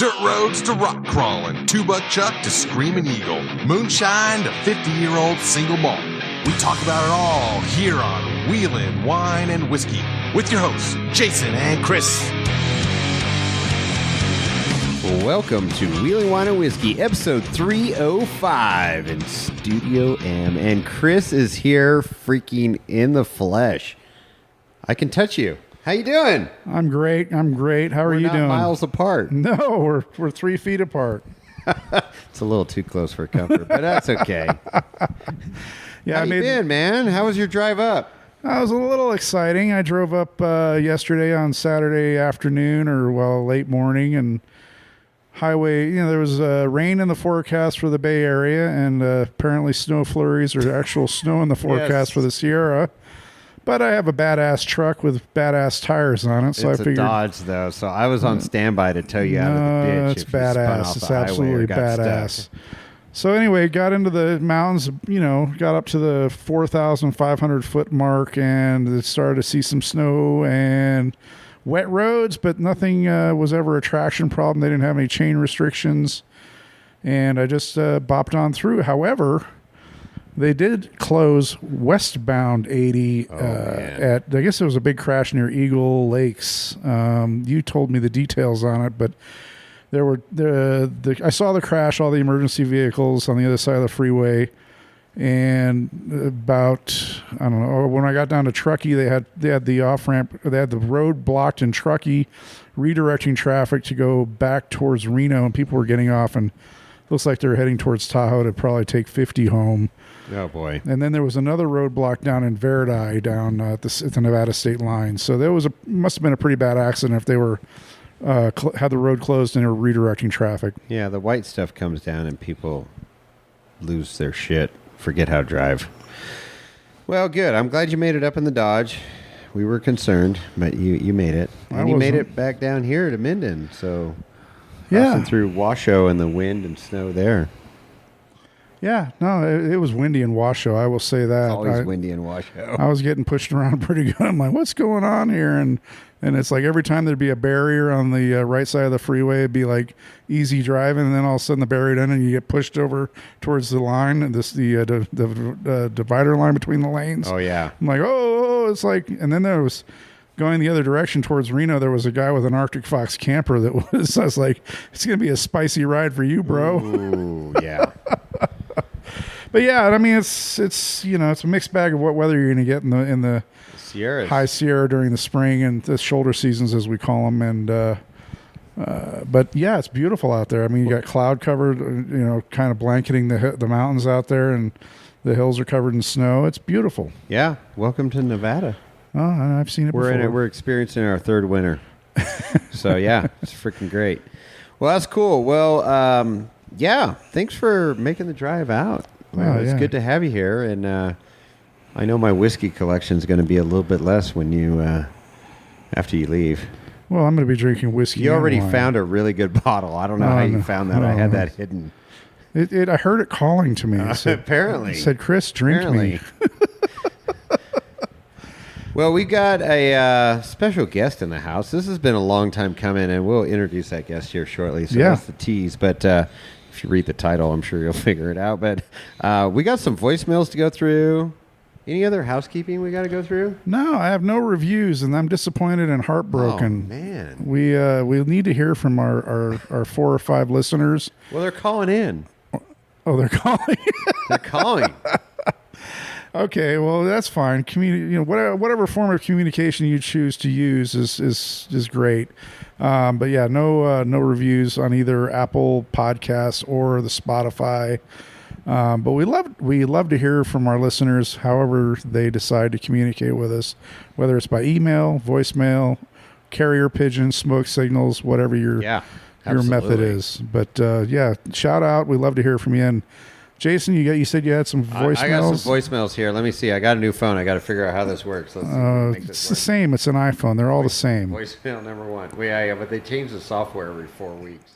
Dirt roads to rock crawling, two-buck chuck to screaming eagle, moonshine to 50-year-old single malt. We talk about it all here on Wheelin' Wine and Whiskey with your hosts, Jason and Chris. Welcome to Wheeling Wine and Whiskey, episode 305 in Studio M. And Chris is here freaking in the flesh. I can touch you. How you doing? I'm great. How are you doing? Miles apart. No, we're 3 feet apart. It's a little too close for comfort, but that's okay. Yeah, How you been, man? How was your drive up? It was a little exciting. I drove up yesterday on Saturday afternoon late morning, and highway, there was rain in the forecast for the Bay Area, and apparently snow flurries or actual snow in the forecast for the Sierra. But I have a badass truck with badass tires on it, so it's I figured... a Dodge, though, so I was on standby to tow you out of the ditch. It's badass. It's absolutely badass. So anyway, got into the mountains, got up to the 4,500 foot mark, and started to see some snow and wet roads, but nothing was ever a traction problem. They didn't have any chain restrictions, and I just bopped on through. However, they did close westbound 80 at, I guess it was a big crash near Eagle Lakes. You told me the details on it, but there were I saw the crash, all the emergency vehicles on the other side of the freeway, and about, I don't know, when I got down to Truckee, they had the off ramp, they had the road blocked in Truckee, redirecting traffic to go back towards Reno, and people were getting off, and looks like they're heading towards Tahoe to probably take 50 home. Oh boy! And then there was another roadblock down in Verdi, down at the Nevada state line. So there must have been a pretty bad accident if they were had the road closed and they were redirecting traffic. Yeah, the white stuff comes down and people lose their shit, forget how to drive. Well, good. I'm glad you made it up in the Dodge. We were concerned, but you made it, and you made it back down here to Minden. So passing through Washoe and the wind and snow there. Yeah, no, it was windy in Washoe. I will say that. It's always windy in Washoe. I was getting pushed around pretty good. I'm like, what's going on here? And it's like every time there'd be a barrier on the right side of the freeway, it'd be like easy driving, and then all of a sudden the barrier done, and you get pushed over towards the line, and the divider line between the lanes. Oh yeah. I'm like, it's like, and then there was going the other direction towards Reno. There was a guy with an Arctic Fox camper that was. I was like, it's gonna be a spicy ride for you, bro. Ooh, yeah. But yeah, I mean, it's it's a mixed bag of what weather you're going to get in the Sierras. High Sierra during the spring and the shoulder seasons, as we call them. And but yeah, it's beautiful out there. I mean, you got cloud covered, kind of blanketing the mountains out there, and the hills are covered in snow. It's beautiful. Yeah, welcome to Nevada. Oh, I've seen it before. We're experiencing our third winter. So yeah, it's freaking great. Well, that's cool. Well, yeah, thanks for making the drive out. Well, it's good to have you here, and I know my whiskey collection is going to be a little bit less when you after you leave. Well, I'm going to be drinking whiskey. You already found a really good bottle. I don't know how you found that. I had that hidden. I heard it calling to me. Apparently, it said, "Chris, drink me." Well, we got a special guest in the house. This has been a long time coming, and we'll introduce that guest here shortly. So that's the tease, but. If you read the title, I'm sure you'll figure it out. But we got some voicemails to go through. Any other housekeeping we got to go through? No, I have no reviews, and I'm disappointed and heartbroken. Oh, man. We need to hear from our 4 or 5 listeners. Well, they're calling in. Oh, they're calling? They're calling. Okay, well, that's fine. Whatever form of communication you choose to use is great. But yeah, no reviews on either Apple Podcasts or the Spotify. But we love to hear from our listeners, however they decide to communicate with us, whether it's by email, voicemail, carrier pigeon, smoke signals, whatever your method is. But shout out. We love to hear from you. And Jason, you said you had some voicemails? I got some voicemails here. Let me see. I got a new phone. I got to figure out how this works. It's the same. It's an iPhone. They're all the same. Voicemail number 1. Yeah, but they change the software every 4 weeks.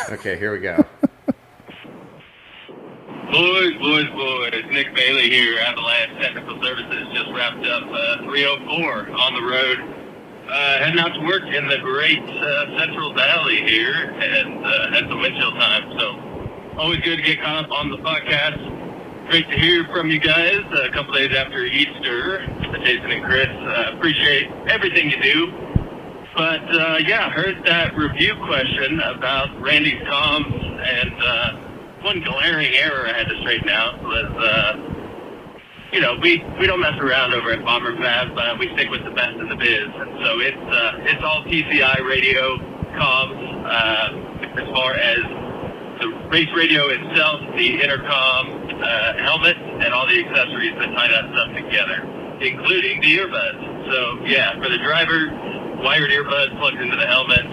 Okay, here we go. Boys. Nick Bailey here. Avalanche Technical Services just wrapped up 304 on the road. Heading out to work in the great Central Valley here, and at the wind chill time. So always good to get caught up on the podcast. Great to hear from you guys a couple days after Easter. Jason and Chris, appreciate everything you do. But yeah, heard that review question about Randy's comms, and one glaring error I had to straighten out was, you know, we don't mess around over at Bomber Fab. We stick with the best in the biz, and so it's all PCI radio comms. As far as the race radio itself, the intercom, helmet, and all the accessories that tie that stuff together, including the earbuds. So yeah, for the driver, wired earbuds plugged into the helmet.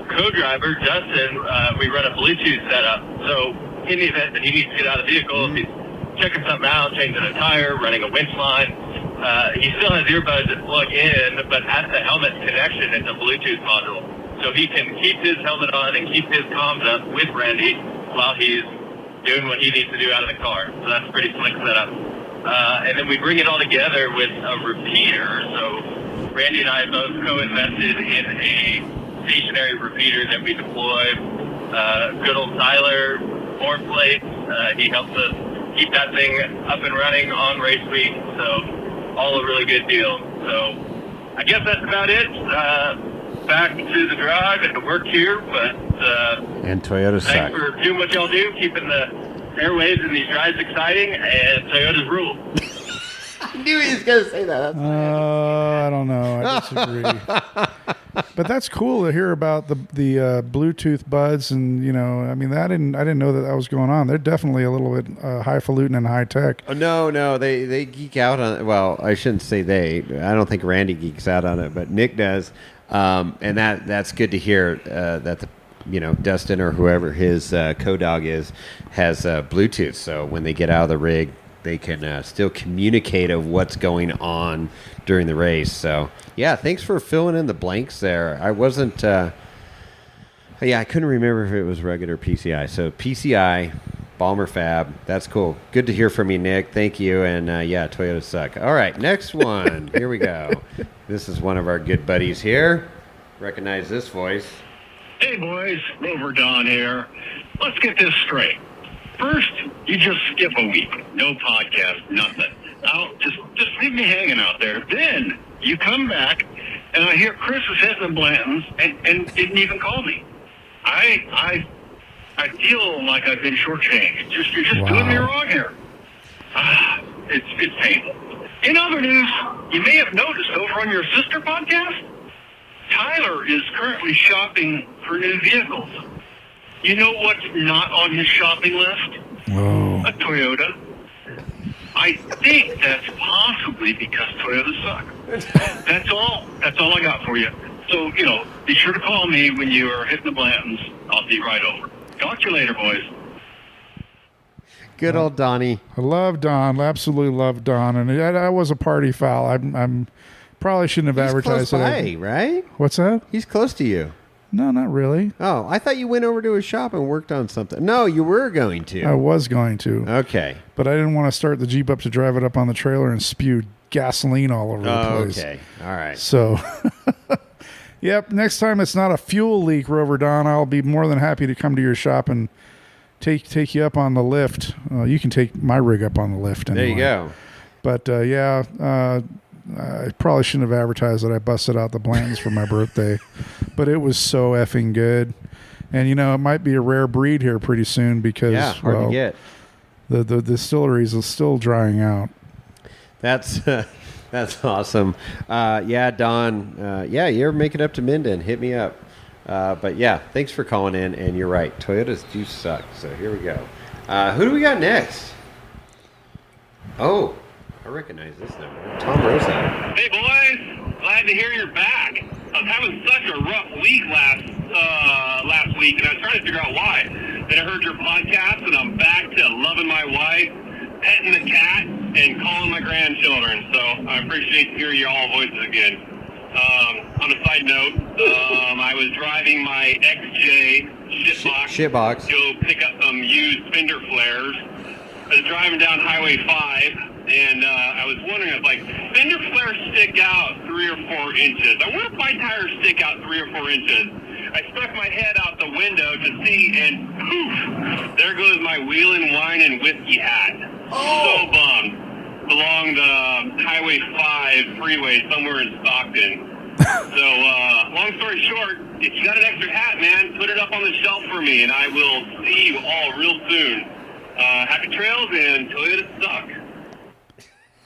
Co-driver Justin, we run a Bluetooth setup. So in the event that he needs to get out of the vehicle, if he's checking something out, changing a tire, running a winch line, he still has earbuds that plug in, but at the helmet connection, it's a Bluetooth module. So he can keep his helmet on and keep his comms up with Randy while he's doing what he needs to do out of the car. So that's a pretty slick setup. And then we bring it all together with a repeater. So Randy and I both co-invested in a stationary repeater that we deploy. Good old Tyler, form plates. He helps us keep that thing up and running on race week. So all a really good deal. So I guess that's about it. Back to the drive and to work here, but and Toyota suck. Thanks for doing what y'all do, keeping the airwaves and these drives exciting, and Toyota's rule. I knew he was going to say that. I don't know. I disagree. But that's cool to hear about the Bluetooth buds, and you know, I mean, I didn't know that was going on. They're definitely a little bit highfalutin and high tech. Oh, no, they geek out on it. Well, I shouldn't say they. I don't think Randy geeks out on it, but Nick does. And that's good to hear that Dustin or whoever his co-dog is has Bluetooth. So when they get out of the rig, they can still communicate of what's going on during the race. So yeah, thanks for filling in the blanks there. I wasn't. I couldn't remember if it was regular PCI. So PCI, Balmer Fab. That's cool. Good to hear from you, Nick. Thank you. And yeah, Toyota suck. All right, next one. Here we go. This is one of our good buddies here. Recognize this voice. Hey boys, Rover Don here. Let's get this straight. First, you just skip a week. No podcast, nothing. Just leave me hanging out there. Then you come back and I hear Chris is hitting the Blantons and didn't even call me. I feel like I've been shortchanged. You're just doing me wrong here. It's painful. In other news, you may have noticed over on your sister podcast, Tyler is currently shopping for new vehicles. You know what's not on his shopping list? Whoa. A Toyota. I think that's possibly because Toyotas suck. That's all I got for you. So, be sure to call me when you are hitting the Blantons. I'll be right over. Talk to you later, boys. Good old Donnie. I love Don. Absolutely love Don. And I was a party foul. I'm probably shouldn't have advertised close it. by, right? What's that? He's close to you. No, not really. Oh, I thought you went over to his shop and worked on something. No, you were going to. I was going to. Okay. But I didn't want to start the Jeep up to drive it up on the trailer and spew gasoline all over the place. Okay. All right. So, yep. Next time it's not a fuel leak, Rover Don, I'll be more than happy to come to your shop and take you up on the lift. You can take my rig up on the lift. Anyway. There you go. But I probably shouldn't have advertised that I busted out the Blantons for my birthday, but it was so effing good. And it might be a rare breed here pretty soon because hard to get. The distilleries are still drying out. That's awesome. Don. You're making up to Minden. Hit me up. But yeah, thanks for calling in. And you're right, Toyotas do suck. So here we go. Who do we got next? Oh. I recognize this number. Tom Rosa. Hey, boys. Glad to hear you're back. I was having such a rough week last week, and I was trying to figure out why. Then I heard your podcast, and I'm back to loving my wife, petting the cat, and calling my grandchildren. So I appreciate hearing your all voices again. On a side note, I was driving my XJ shitbox Shitbox. to go pick up some used fender flares. I was driving down Highway 5, and I was wondering, if, like, fender flares stick out 3 or 4 inches. I wonder if my tires stick out 3 or 4 inches. I stuck my head out the window to see, and poof, there goes my wheelin' wine and whiskey hat. So bummed. Along the Highway 5 freeway somewhere in Stockton. So, long story short, if you got an extra hat, man, put it up on the shelf for me, and I will see you all real soon. Happy trails, and Toyota suck.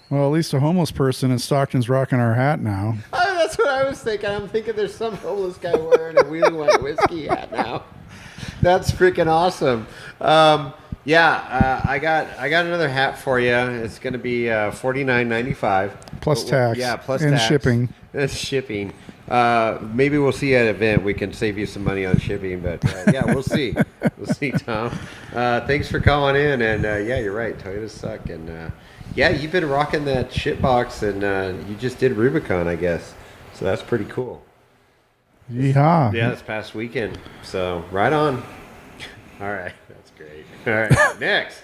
Well, at least a homeless person in Stockton's rocking our hat now. Oh, that's what I was thinking. I'm thinking there's some homeless guy wearing a Wheeling White Whiskey hat now. That's freaking awesome. I got another hat for you. It's going to be $49.95 plus tax. Yeah, plus and tax. Shipping. It's shipping. Maybe we'll see at an event. We can save you some money on shipping, but yeah, we'll see. We'll see, Tom. Thanks for calling in, and yeah, you're right. Toyotas suck, and yeah, you've been rocking that shit box, and you just did Rubicon, I guess. So that's pretty cool. Yeehaw. Yeah, this past weekend. So right on. All right, that's great. All right, next.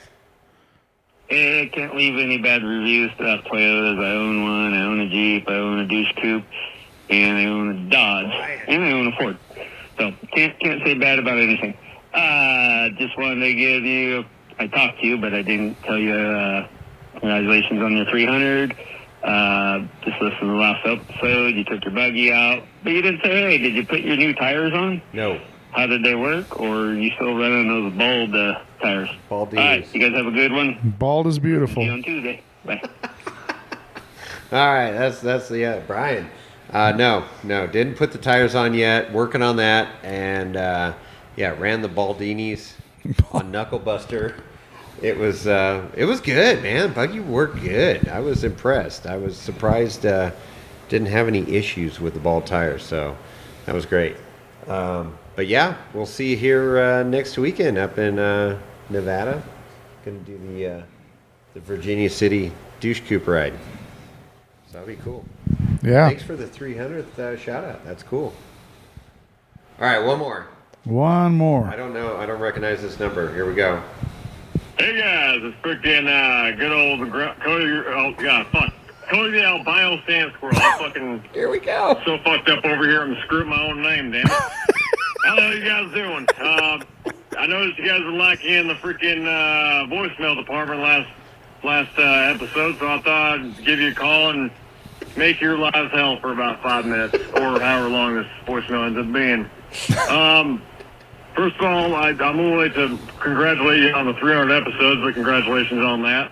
I can't leave any bad reviews about Toyotas. I own one. I own a Jeep. I own a douche coupe. And I own a Dodge. And I own a Ford. So can't say bad about anything. Just wanted to give you, I talked to you, but I didn't tell you congratulations on your 300. Just listened to the last episode. You took your buggy out. But you didn't say, hey, did you put your new tires on? No. How did they work? Or are you still running those bald tires? Bald. All right, you guys have a good one. Bald is beautiful. See you on Tuesday. Bye. All right, that's Brian. No, didn't put the tires on yet. Working on that, and ran the Baldinis on Knuckle Buster. It was good, man. Buggy worked good. I was impressed. I was surprised. Didn't have any issues with the bald tires, so that was great. But yeah, we'll see you here next weekend up in Nevada. Going to do the Virginia City douche coupe ride. So that'll be cool. Yeah. Thanks for the 300th shout out. That's cool. All right, one more. One more. I don't know. I don't recognize this number. Here we go. Hey guys, it's freaking good old Cody. Cody the albino sand squirrel. I fucking Here we go. so fucked up over here. I'm screwing my own name, damn it. How the hell you guys doing? I noticed you guys were lacking in the freaking voicemail department last episode, so I thought I'd give you a call and make your lives hell for about 5 minutes, or however long this voicemail ends up being. First of all, I'm willing to congratulate you on the 300 episodes, but congratulations on that.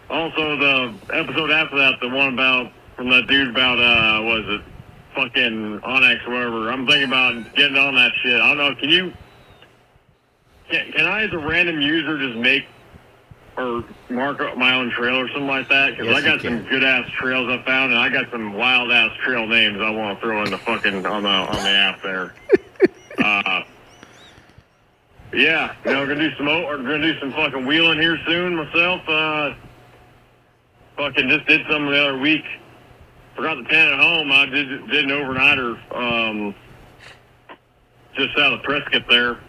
Also, the episode after that, the one from that dude about, was it fucking Onyx or whatever. I'm thinking about getting on that shit. I don't know, can I as a random user just make or mark up my own trail or something like that? Because Yes, I got some good ass trails I found, and I got some wild ass trail names I want to throw in the fucking on the app there. Yeah, we're gonna do some fucking wheeling here soon myself. Fucking just did some the other week. Forgot the tent at home. I did an overnighter just out of Prescott there.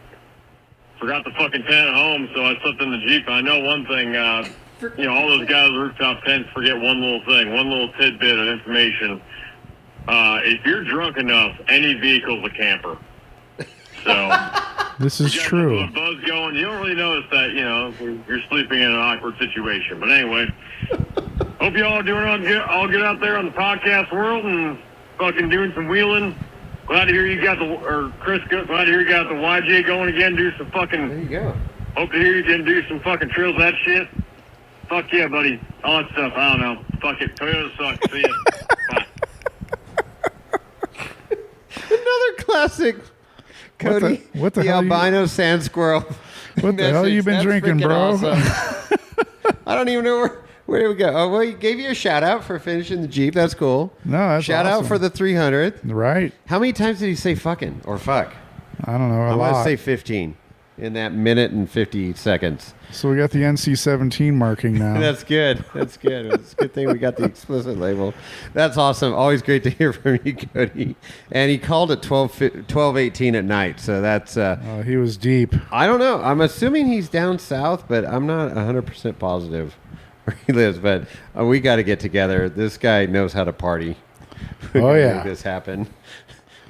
Forgot the fucking tent at home, so I slept in the Jeep. I know one thing, all those guys with rooftop tents forget one little thing, one little tidbit of information. If you're drunk enough, any vehicle's a camper. So this is true. A buzz going. You don't really notice that, you're sleeping in an awkward situation. But anyway, hope you all are doing all good out there on the podcast world and fucking doing some wheeling. Glad to hear you got Chris, glad to hear you got the YJ going again. Do some fucking. There you go. Hope to hear you can do some fucking trails, that shit. Fuck yeah, buddy. All that stuff. I don't know. Fuck it. Toyota sucks. See ya. Bye. Another classic. Cody, what the the hell albino sand squirrel. What the hell you been drinking, bro? Awesome. I don't even know where do we go. Oh, well, he gave you a shout out for finishing the Jeep. That's cool. No, that's shout awesome. out for the 300th. Right. How many times did he say fucking or fuck? I don't know. I'm going to say 15 in that minute and 50 seconds. So we got the NC-17 marking now. That's good. That's good. It's a good thing we got the explicit label. That's awesome. Always great to hear from you, Cody. And he called at 12:18 at night. So that's... he was deep. I don't know. I'm assuming he's down south, but I'm not 100% positive where he lives, but we got to get together. This guy knows how to party. Oh, yeah. Make this happen.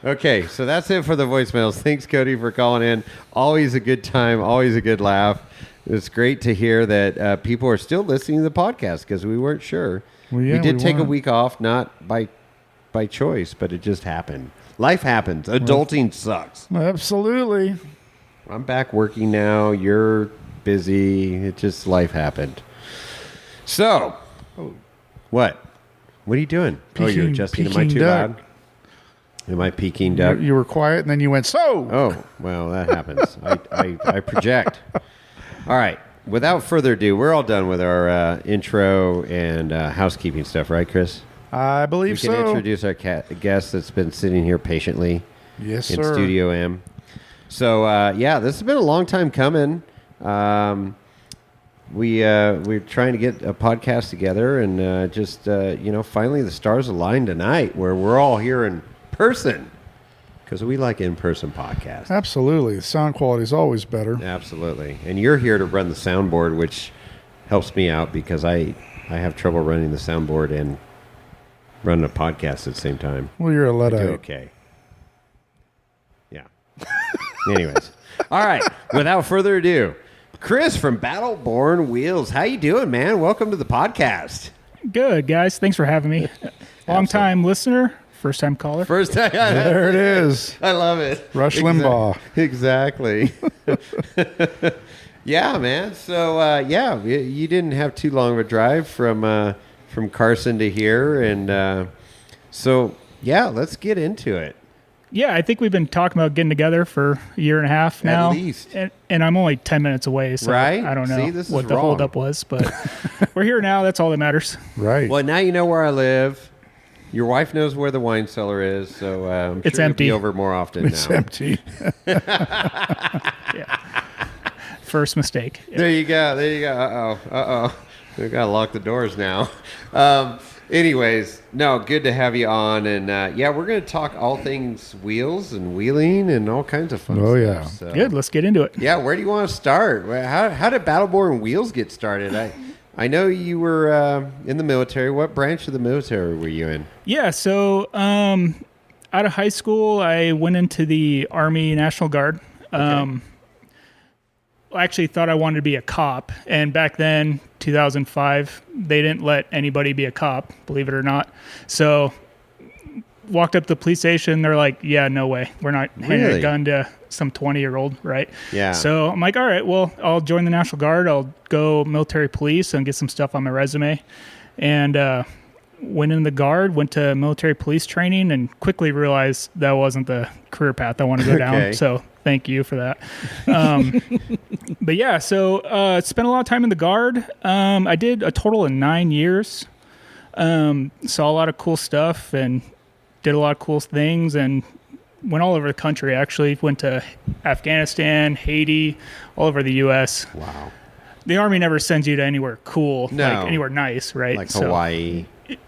Okay, so that's it for the voicemails. Thanks, Cody, for calling in. Always a good time, always a good laugh. It's great to hear that people are still listening to the podcast because we weren't sure. Well, yeah, we did take a weren't. week off, not by choice, but it just happened. Life happens. Adulting sucks. Absolutely. I'm back working now. You're busy. It just life happened. So, what? What are you doing? You're adjusting. Am I too loud? Am I peeking, Doug? You were quiet, and then you went, so. Oh, well, that happens. I project. All right. Without further ado, we're all done with our intro and housekeeping stuff, right, Chris? I believe so. We can introduce our guest that's been sitting here patiently. Yes, in sir. Studio M. So, yeah, this has been a long time coming. We're trying to get a podcast together, and finally the stars aligned tonight where we're all here in person because we like in-person podcasts. Absolutely. The sound quality is always better. Absolutely. And you're here to run the soundboard, which helps me out because I have trouble running the soundboard and running a podcast at the same time. Well, you're a Luddite. Okay. Yeah. Anyways. All right. Without further ado, Chris from Battleborn Wheels. How you doing, man? Welcome to the podcast. Good, guys. Thanks for having me. Long-time listener, first-time caller. First time. There it is. I love it. Rush Limbaugh. Exactly. Yeah, man. So, you didn't have too long of a drive from Carson to here. And let's get into it. Yeah, I think we've been talking about getting together for a year and a half now. At least. And I'm only 10 minutes away, so right? I don't know what the wrong. holdup was. But we're here now. That's all that matters. Right. Well, now you know where I live. Your wife knows where the wine cellar is, so I'm it's sure empty. You'll be over more often It's now. empty. Yeah. First mistake. Yeah. There you go. Uh-oh. We've got to lock the doors now. Anyways, no, good to have you on. And, we're going to talk all things wheels and wheeling and all kinds of fun stuff. Oh, yeah. So. Good. Let's get into it. Yeah, where do you want to start? How did Battleborn Wheels get started? I know you were in the military. What branch of the military were you in? Yeah, so out of high school, I went into the Army National Guard. Okay. I actually thought I wanted to be a cop. And back then, 2005, they didn't let anybody be a cop, believe it or not. So walked up to the police station. They're like, yeah, no way. We're not handing a gun to some 20-year-old, right? Yeah. So I'm like, all right, well, I'll join the National Guard. I'll go military police and get some stuff on my resume. And went in the Guard, went to military police training, and quickly realized that wasn't the career path I want to go down. So thank you for that. But yeah, so spent a lot of time in the Guard. I did a total of 9 years. Saw a lot of cool stuff and did a lot of cool things and went all over the country, actually. Went to Afghanistan, Haiti, all over the U.S. Wow. The Army never sends you to anywhere cool, No. like anywhere nice, right? Like Hawaii.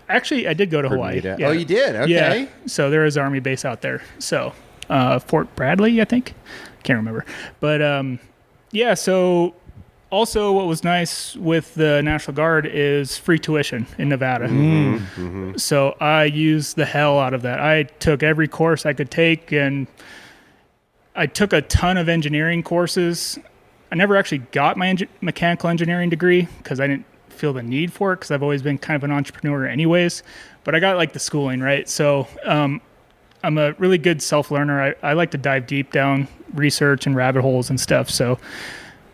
Actually, I did go to Hawaii. Bermuda. Yeah. Oh, you did? Okay. Yeah. So there is an Army base out there. So Fort Bradley, I think. Can't remember. But so also what was nice with the National Guard is free tuition in Nevada. Mm-hmm. So I used the hell out of that. I took every course I could take, and I took a ton of engineering courses. I never actually got my mechanical engineering degree because I didn't feel the need for it because I've always been kind of an entrepreneur anyways. But I got like the schooling, right? So I'm a really good self-learner. I like to dive deep down research and rabbit holes and stuff. So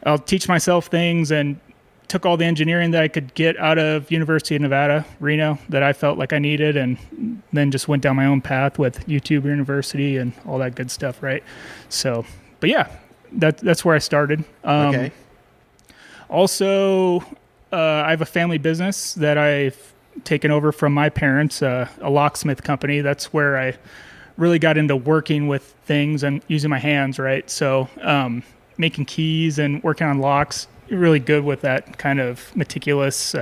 I'll teach myself things and took all the engineering that I could get out of University of Nevada, Reno, that I felt like I needed, and then just went down my own path with YouTube University and all that good stuff, right? So, but yeah, that's where I started. Okay. Also, I have a family business that I've taken over from my parents, a locksmith company. That's where I really got into working with things and using my hands, right? So making keys and working on locks, really good with that kind of meticulous,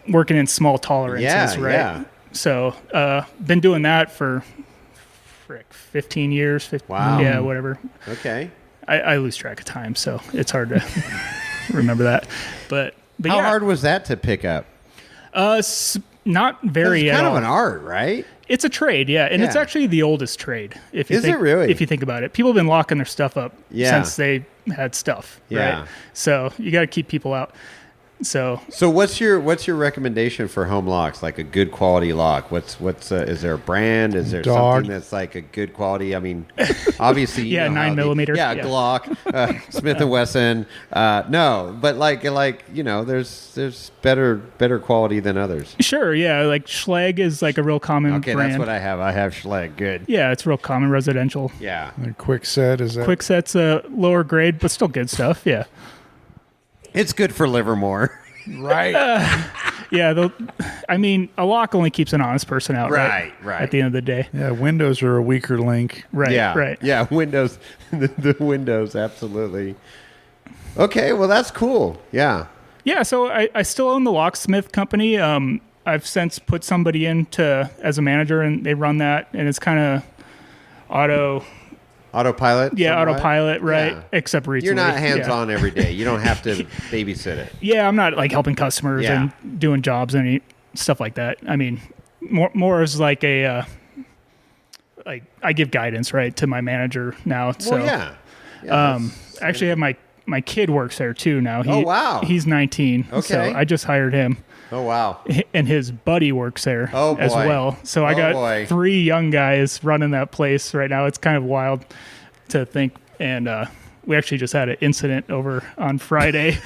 working in small tolerances, right? Yeah. So been doing that for 15 years. Wow. Yeah, whatever. Okay. I lose track of time, so it's hard to remember that. But How hard was that to pick up? Not very. It's kind of an art, right? It's a trade, yeah, and it's actually the oldest trade. If you think, it really? If you think about it, people have been locking their stuff up since they had stuff. Yeah. Right? So you got to keep people out. So what's your recommendation for home locks? Like a good quality lock? What's is there a brand? Is there something that's like a good quality? I mean, obviously, you know 9mm. Glock, Smith and Wesson. No, but like there's better quality than others. Sure, yeah, like Schlage is like a real common brand. That's what I have. I have Schlage. Good. Yeah, it's real common residential. Yeah. And Quickset is that? Quickset's a lower grade, but still good stuff. Yeah. It's good for Livermore. Right. Yeah, I mean, a lock only keeps an honest person out, right? At the end of the day. Yeah, windows are a weaker link. Right, yeah, right. Yeah, windows, the windows, absolutely. Okay, well, that's cool. Yeah. Yeah, so I still own the locksmith company. I've since put somebody in as a manager, and they run that, and it's kind of Autopilot? Yeah, somewhat? autopilot, right? Yeah. Except recently. You're not hands-on every day. You don't have to babysit it. Yeah, I'm not like helping customers and doing jobs and stuff like that. I mean, more as like a like I give guidance, right, to my manager now. So yeah. Actually, I have my kid works there too now. Oh wow. He's 19. Okay. So I just hired him. Oh wow. And his buddy works there as boy. well. So I got 3 young guys running that place right now. It's kind of wild to think. And we actually just had an incident over on Friday.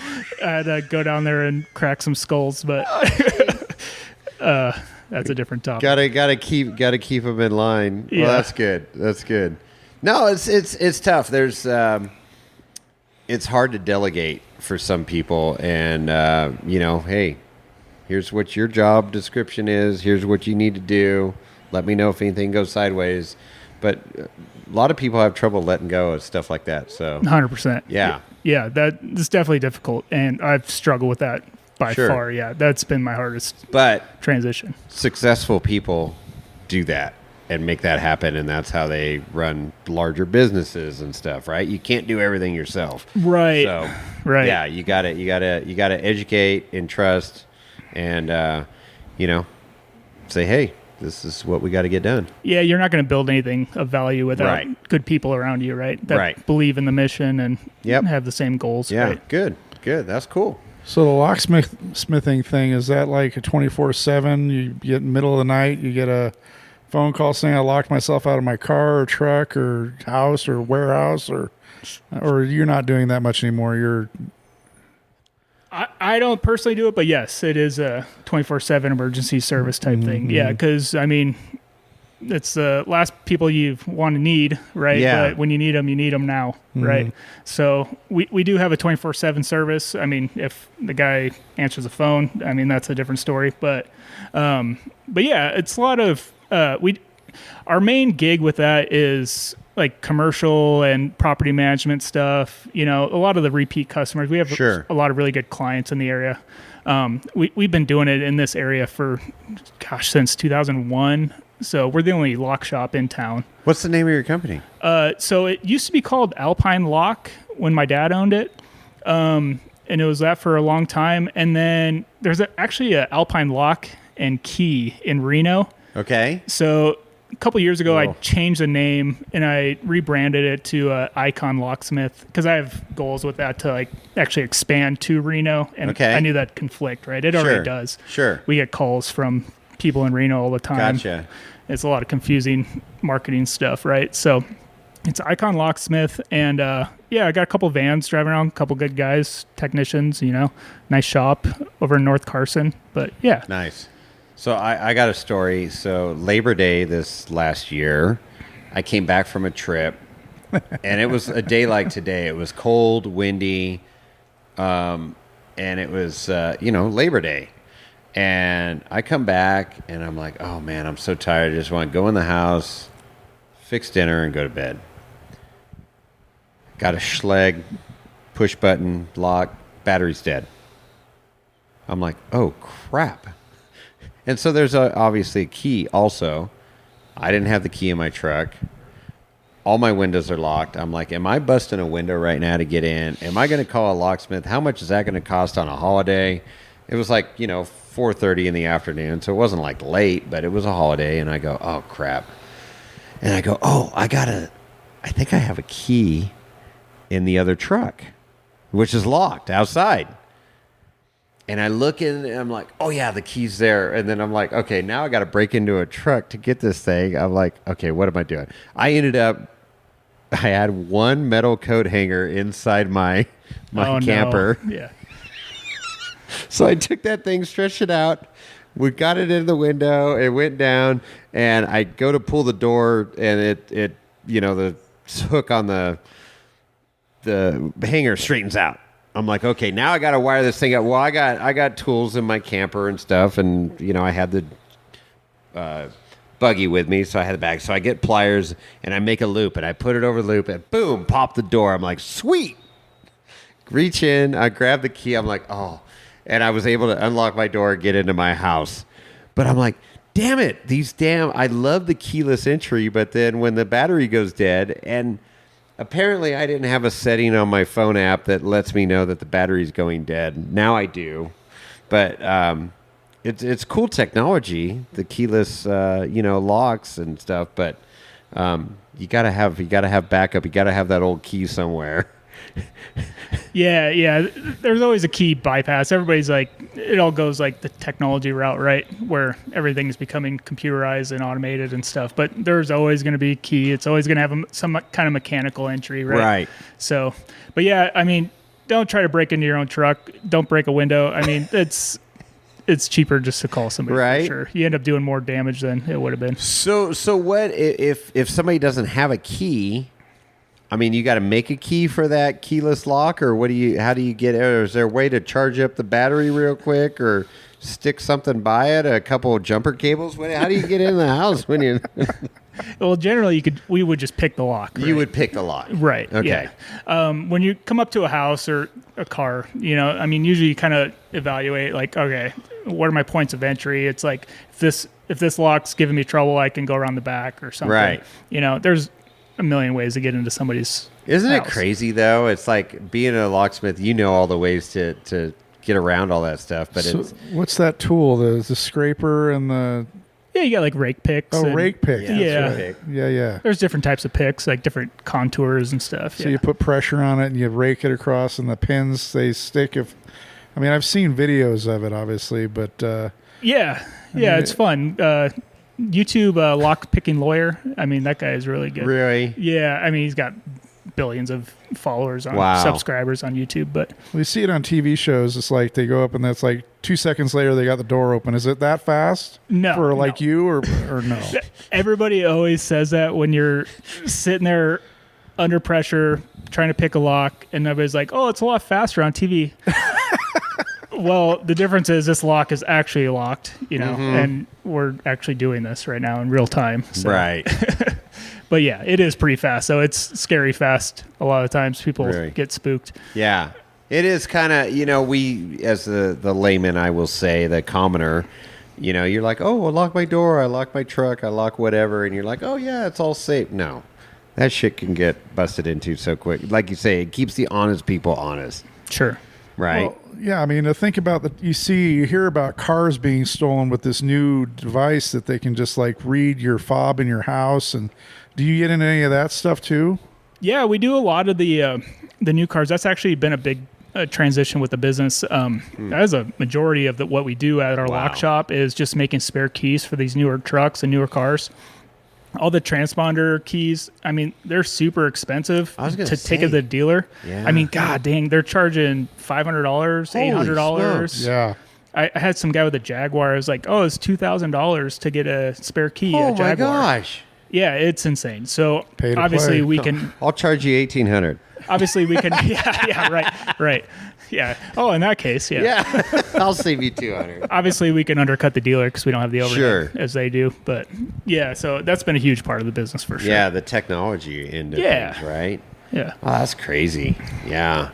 I had to go down there and crack some skulls, but that's a different topic. Gotta keep them in line. Yeah. Well, that's good. That's good. No, it's tough. There's it's hard to delegate for some people, and hey, here's what your job description is. Here's what you need to do. Let me know if anything goes sideways. But a lot of people have trouble letting go of stuff like that. So 100%. Yeah. Yeah, that's definitely difficult, and I've struggled with that by far. Yeah, that's been my hardest transition. Successful people do that and make that happen, and that's how they run larger businesses and stuff, right? You can't do everything yourself. Right. So, right. Yeah, you got to educate and trust and say, "Hey, this is what we got to get done." Yeah, you're not going to build anything of value without good people around you, right? That believe in the mission and have the same goals. Yeah, right? Good. That's cool. So the locksmithing thing, is that like a 24/7? You get in the middle of the night, you get a phone call saying I locked myself out of my car or truck or house or warehouse, or you're not doing that much anymore? I don't personally do it, but yes, it is a 24/7 emergency service type thing. Yeah, because I mean, it's the last people you want to need, right? Yeah. But when you need them now, right? So we do have a 24/7 service. I mean, if the guy answers the phone, I mean that's a different story. But yeah, it's a lot of our main gig with that is like commercial and property management stuff. A lot of the repeat customers. We have a lot of really good clients in the area. We've been doing it in this area for, since 2001. So we're the only lock shop in town. What's the name of your company? So it used to be called Alpine Lock when my dad owned it. And it was that for a long time. And then there's actually a Alpine Lock and Key in Reno. Okay. So a couple years ago, I changed the name and I rebranded it to Icon Locksmith because I have goals with that to like actually expand to Reno. And I knew that conflict, right? It already does. Sure. We get calls from people in Reno all the time. Gotcha. It's a lot of confusing marketing stuff, right? So it's Icon Locksmith, and I got a couple vans driving around, a couple good guys, technicians, nice shop over in North Carson. But yeah. Nice. So I got a story. So Labor Day this last year, I came back from a trip, and it was a day like today. It was cold, windy, and it was, Labor Day. And I come back, and I'm like, oh, man, I'm so tired. I just want to go in the house, fix dinner, and go to bed. Got a Schlage, push button, lock, battery's dead. I'm like, oh, crap. And so there's obviously a key also. I didn't have the key in my truck. All my windows are locked. I'm like, am I busting a window right now to get in? Am I going to call a locksmith? How much is that going to cost on a holiday? It was like, 4:30 in the afternoon, so it wasn't like late, but it was a holiday. And I go, oh, crap. And I go, oh, I think I have a key in the other truck, which is locked outside. And I look in and I'm like, oh, yeah, the key's there. And then I'm like, okay, now I got to break into a truck to get this thing. I'm like, okay, what am I doing? I had one metal coat hanger inside my camper. No. Yeah. So I took that thing, stretched it out. We got it in the window. It went down. And I go to pull the door and it the hook on the hanger straightens out. I'm like, okay, now I got to wire this thing up. Well, I got tools in my camper and stuff, and I had the buggy with me, so I had the bag. So I get pliers and I make a loop and I put it over the loop and boom, pop the door. I'm like, sweet. Reach in, I grab the key. I'm like, oh, and I was able to unlock my door and get into my house. But I'm like, damn it, I love the keyless entry, but then when the battery goes dead, and apparently I didn't have a setting on my phone app that lets me know that the battery's going dead. Now I do. But it's cool technology, the keyless locks and stuff, but you got to have backup. You got to have that old key somewhere. Yeah. There's always a key bypass. Everybody's like, it all goes like the technology route, right? Where everything is becoming computerized and automated and stuff. But there's always going to be a key. It's always going to have some kind of mechanical entry, right? Right. So, but yeah, I mean, don't try to break into your own truck. Don't break a window. I mean, it's cheaper just to call somebody. Right. For sure. You end up doing more damage than it would have been. So what if somebody doesn't have a key? I mean, you got to make a key for that keyless lock, or how do you get it? Or is there a way to charge up the battery real quick, or stick something by it, a couple of jumper cables? How do you get in the house when you? Well, generally we would just pick the lock. Right? You would pick the lock. Right. Okay. Yeah. When you come up to a house or a car, usually you kind of evaluate like, okay, what are my points of entry? It's like if this lock's giving me trouble, I can go around the back or something. Right. There's a million ways to get into somebody's Isn't house. it crazy though? It's like being a locksmith, all the ways to get around all that stuff. But what's that tool? The scraper and the you got like rake picks. Rake pick. Yeah. Right. Yeah. There's different types of picks, like different contours and stuff. So you put pressure on it and you rake it across, and the pins they stick. I've seen videos of it, obviously, but it's fun. YouTube lock picking lawyer. I mean, that guy is really good. Really? Yeah. I mean, he's got billions of followers subscribers on YouTube, but we see it on TV shows. It's like they go up and that's like 2 seconds later they got the door open. Is it that fast? No. For like you or no? Everybody always says that when you're sitting there under pressure trying to pick a lock, and everybody's like, "Oh, it's a lot faster on TV." Well, the difference is this lock is actually locked, and we're actually doing this right now in real time. So. Right. But yeah, it is pretty fast. So it's scary fast. A lot of times people get spooked. Yeah. It is kind of, we, as the layman, I will say, the commoner, you're like, oh, I lock my door, I lock my truck, I lock whatever. And you're like, oh, yeah, it's all safe. No. That shit can get busted into so quick. Like you say, it keeps the honest people honest. Sure. Right. Well, yeah, I mean, think about you hear about cars being stolen with this new device that they can just like read your fob in your house. And do you get into any of that stuff too? Yeah, we do a lot of the new cars. That's actually been a big transition with the business. That is a majority of what we do at our lock shop is just making spare keys for these newer trucks and newer cars. All the transponder keys, I mean, they're super expensive to take to the dealer. Yeah. I mean, god dang, they're charging $500, $800. Yeah. I had some guy with a Jaguar. I was like, oh, it's $2,000 to get a spare key. Oh, a Jaguar. my gosh. Yeah, it's insane. So Pay to obviously play. we can. I'll charge you $1,800. Obviously we can. Yeah, right. Yeah. Oh, in that case, yeah. Yeah. I'll save you $200. Obviously we can undercut the dealer because we don't have the overhead Sure. as they do. But yeah, so that's been a huge part of the business for sure. Yeah, the technology into things, right? Yeah. Oh, that's crazy. Yeah.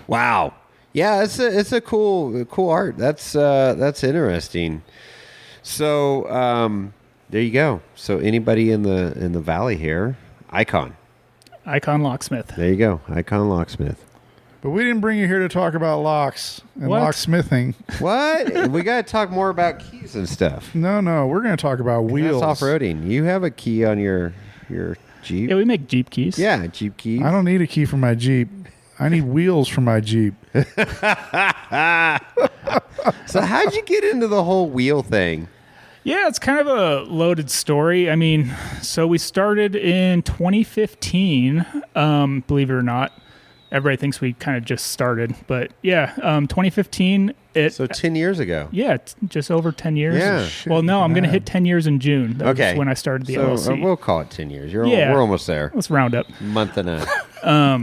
Wow. Yeah, it's a cool art. That's interesting. So there you go. So anybody in the valley here, Icon. Icon Locksmith. There you go. Icon Locksmith. But we didn't bring you here to talk about locks and locksmithing. What? We got to talk more about keys and stuff. No, we're going to talk about wheels. That's off-roading. You have a key on your Jeep. Yeah, we make Jeep keys. Yeah, Jeep keys. I don't need a key for my Jeep. I need wheels for my Jeep. So how'd you get into the whole wheel thing? Yeah, it's kind of a loaded story. I mean, so we started in 2015, believe it or not. Everybody thinks we kind of just started, but yeah, 2015. So 10 years ago. Yeah, just over 10 years. Yeah. Well, no, I'm going to hit 10 years in June. That was when I started the LLC. We'll call it 10 years. We're almost there. Let's round up. Month and a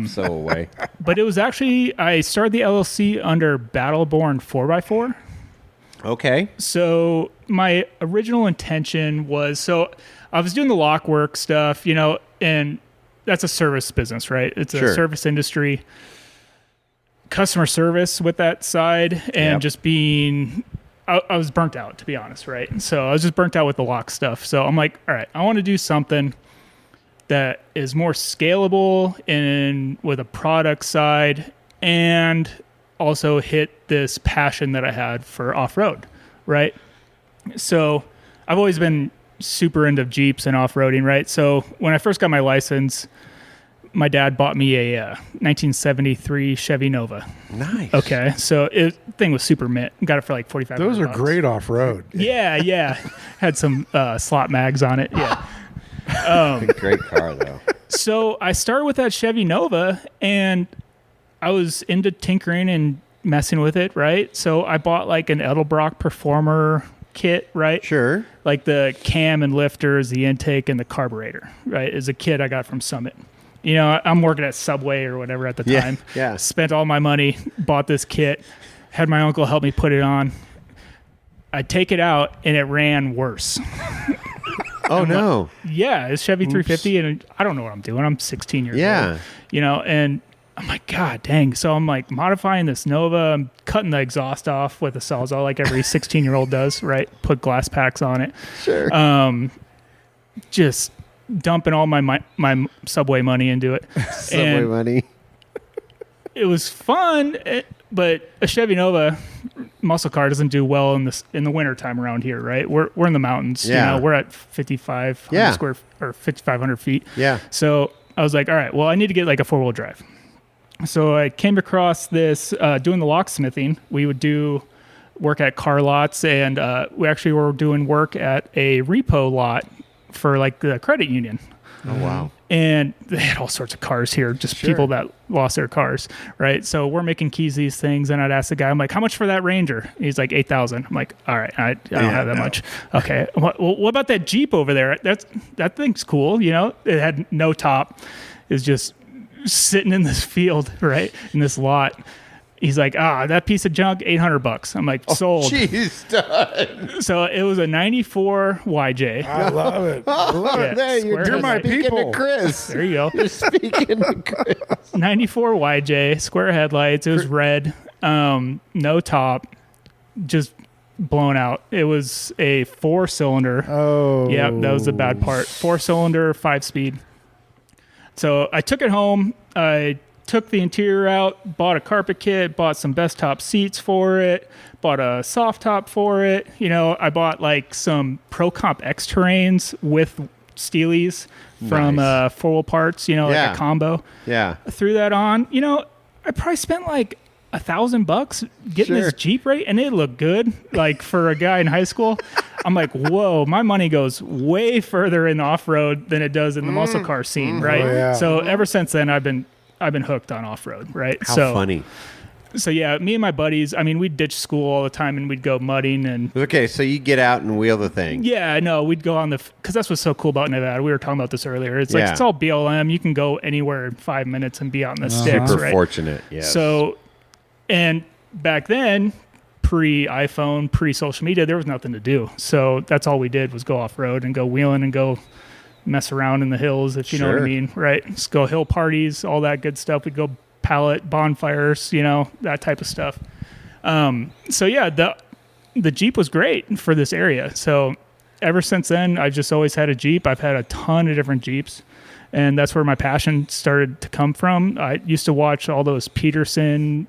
so away. But it was actually, I started the LLC under Battleborn 4x4. Okay. So my original intention was, I was doing the lock work stuff, and that's a service business, right? It's a service industry. Customer service with that side, and just being, I was burnt out, to be honest, right? So I was just burnt out with the lock stuff. So I'm like, all right, I want to do something that is more scalable and with a product side, and also hit this passion that I had for off-road, right? So I've always been super into Jeeps and off-roading, right? So when I first got my license, my dad bought me a 1973 Chevy Nova. Nice. Okay, so thing was super mint. Got it for like $4,500. Those are great off-road. Yeah. Had some slot mags on it. Yeah. Great car, though. So I started with that Chevy Nova, and I was into tinkering and messing with it, right? So I bought like an Edelbrock Performer kit, right? Sure. Like the cam and lifters, the intake, and the carburetor, right? As a kid, I got from Summit. I'm working at Subway or whatever at the time. Yeah. Spent all my money, bought this kit, had my uncle help me put it on. I take it out, and it ran worse. Oh, no. Yeah, it's Chevy 350, and I don't know what I'm doing. I'm 16 years old. And I'm like, God dang. So I'm like modifying this Nova. I'm cutting the exhaust off with a Sawzall like every 16-year-old does, right? Put glass packs on it. Sure. Just dumping all my Subway money into it. Subway money. It was fun, but a Chevy Nova muscle car doesn't do well in the wintertime around here, right? We're in the mountains. Yeah. We're at 5,500 feet. Yeah. So I was like, all right, well, I need to get like a 4-wheel drive. So I came across this, doing the locksmithing. We would do work at car lots, and we actually were doing work at a repo lot for like the credit union. Oh, wow. And they had all sorts of cars here, just people that lost their cars, right? So we're making keys these things, and I'd ask the guy, I'm like, how much for that Ranger? He's like, $8,000. I'm like, all right, I don't have that much. Okay, what about that Jeep over there? That thing's cool, It had no top. It's just sitting in this field, right, in this lot. He's like, that piece of junk, $800. I'm like, sold. Jeez, done. So it was a 94 YJ. I love it. I love it. There You're my people. To Chris. There you go. You're speaking to Chris. 94 YJ, square headlights. It was red, no top, just blown out. It was a 4-cylinder. Oh. Yeah, that was the bad part. 4-cylinder, 5-speed. So I took it home. I took the interior out, bought a carpet kit, bought some best top seats for it, bought a soft top for it. I bought like some Pro Comp X terrains with Steelies from 4-wheel parts, like a combo. Yeah. Threw that on. I probably spent like $1,000 getting this Jeep, right? And it looked good. Like for a guy in high school, I'm like, whoa, my money goes way further in off-road than it does in the muscle car scene, right? Oh, yeah. So ever since then, I've been hooked on off-road, right? How funny. So yeah, me and my buddies, we'd ditch school all the time and we'd go mudding and... Okay, so you get out and wheel the thing. Yeah, no, we'd go on because that's what's so cool about Nevada. We were talking about this earlier. It's like, it's all BLM. You can go anywhere in 5 minutes and be out in the sticks, Super right? fortunate, yes. So, and back then, pre-iPhone, pre-social media, there was nothing to do. So that's all we did was go off-road and go wheeling and go mess around in the hills, if you know what I mean, right? Just go hill parties, all that good stuff. We'd go pallet bonfires, that type of stuff. So yeah, the Jeep was great for this area. So ever since then, I've just always had a Jeep. I've had a ton of different Jeeps. And that's where my passion started to come from. I used to watch all those Peterson,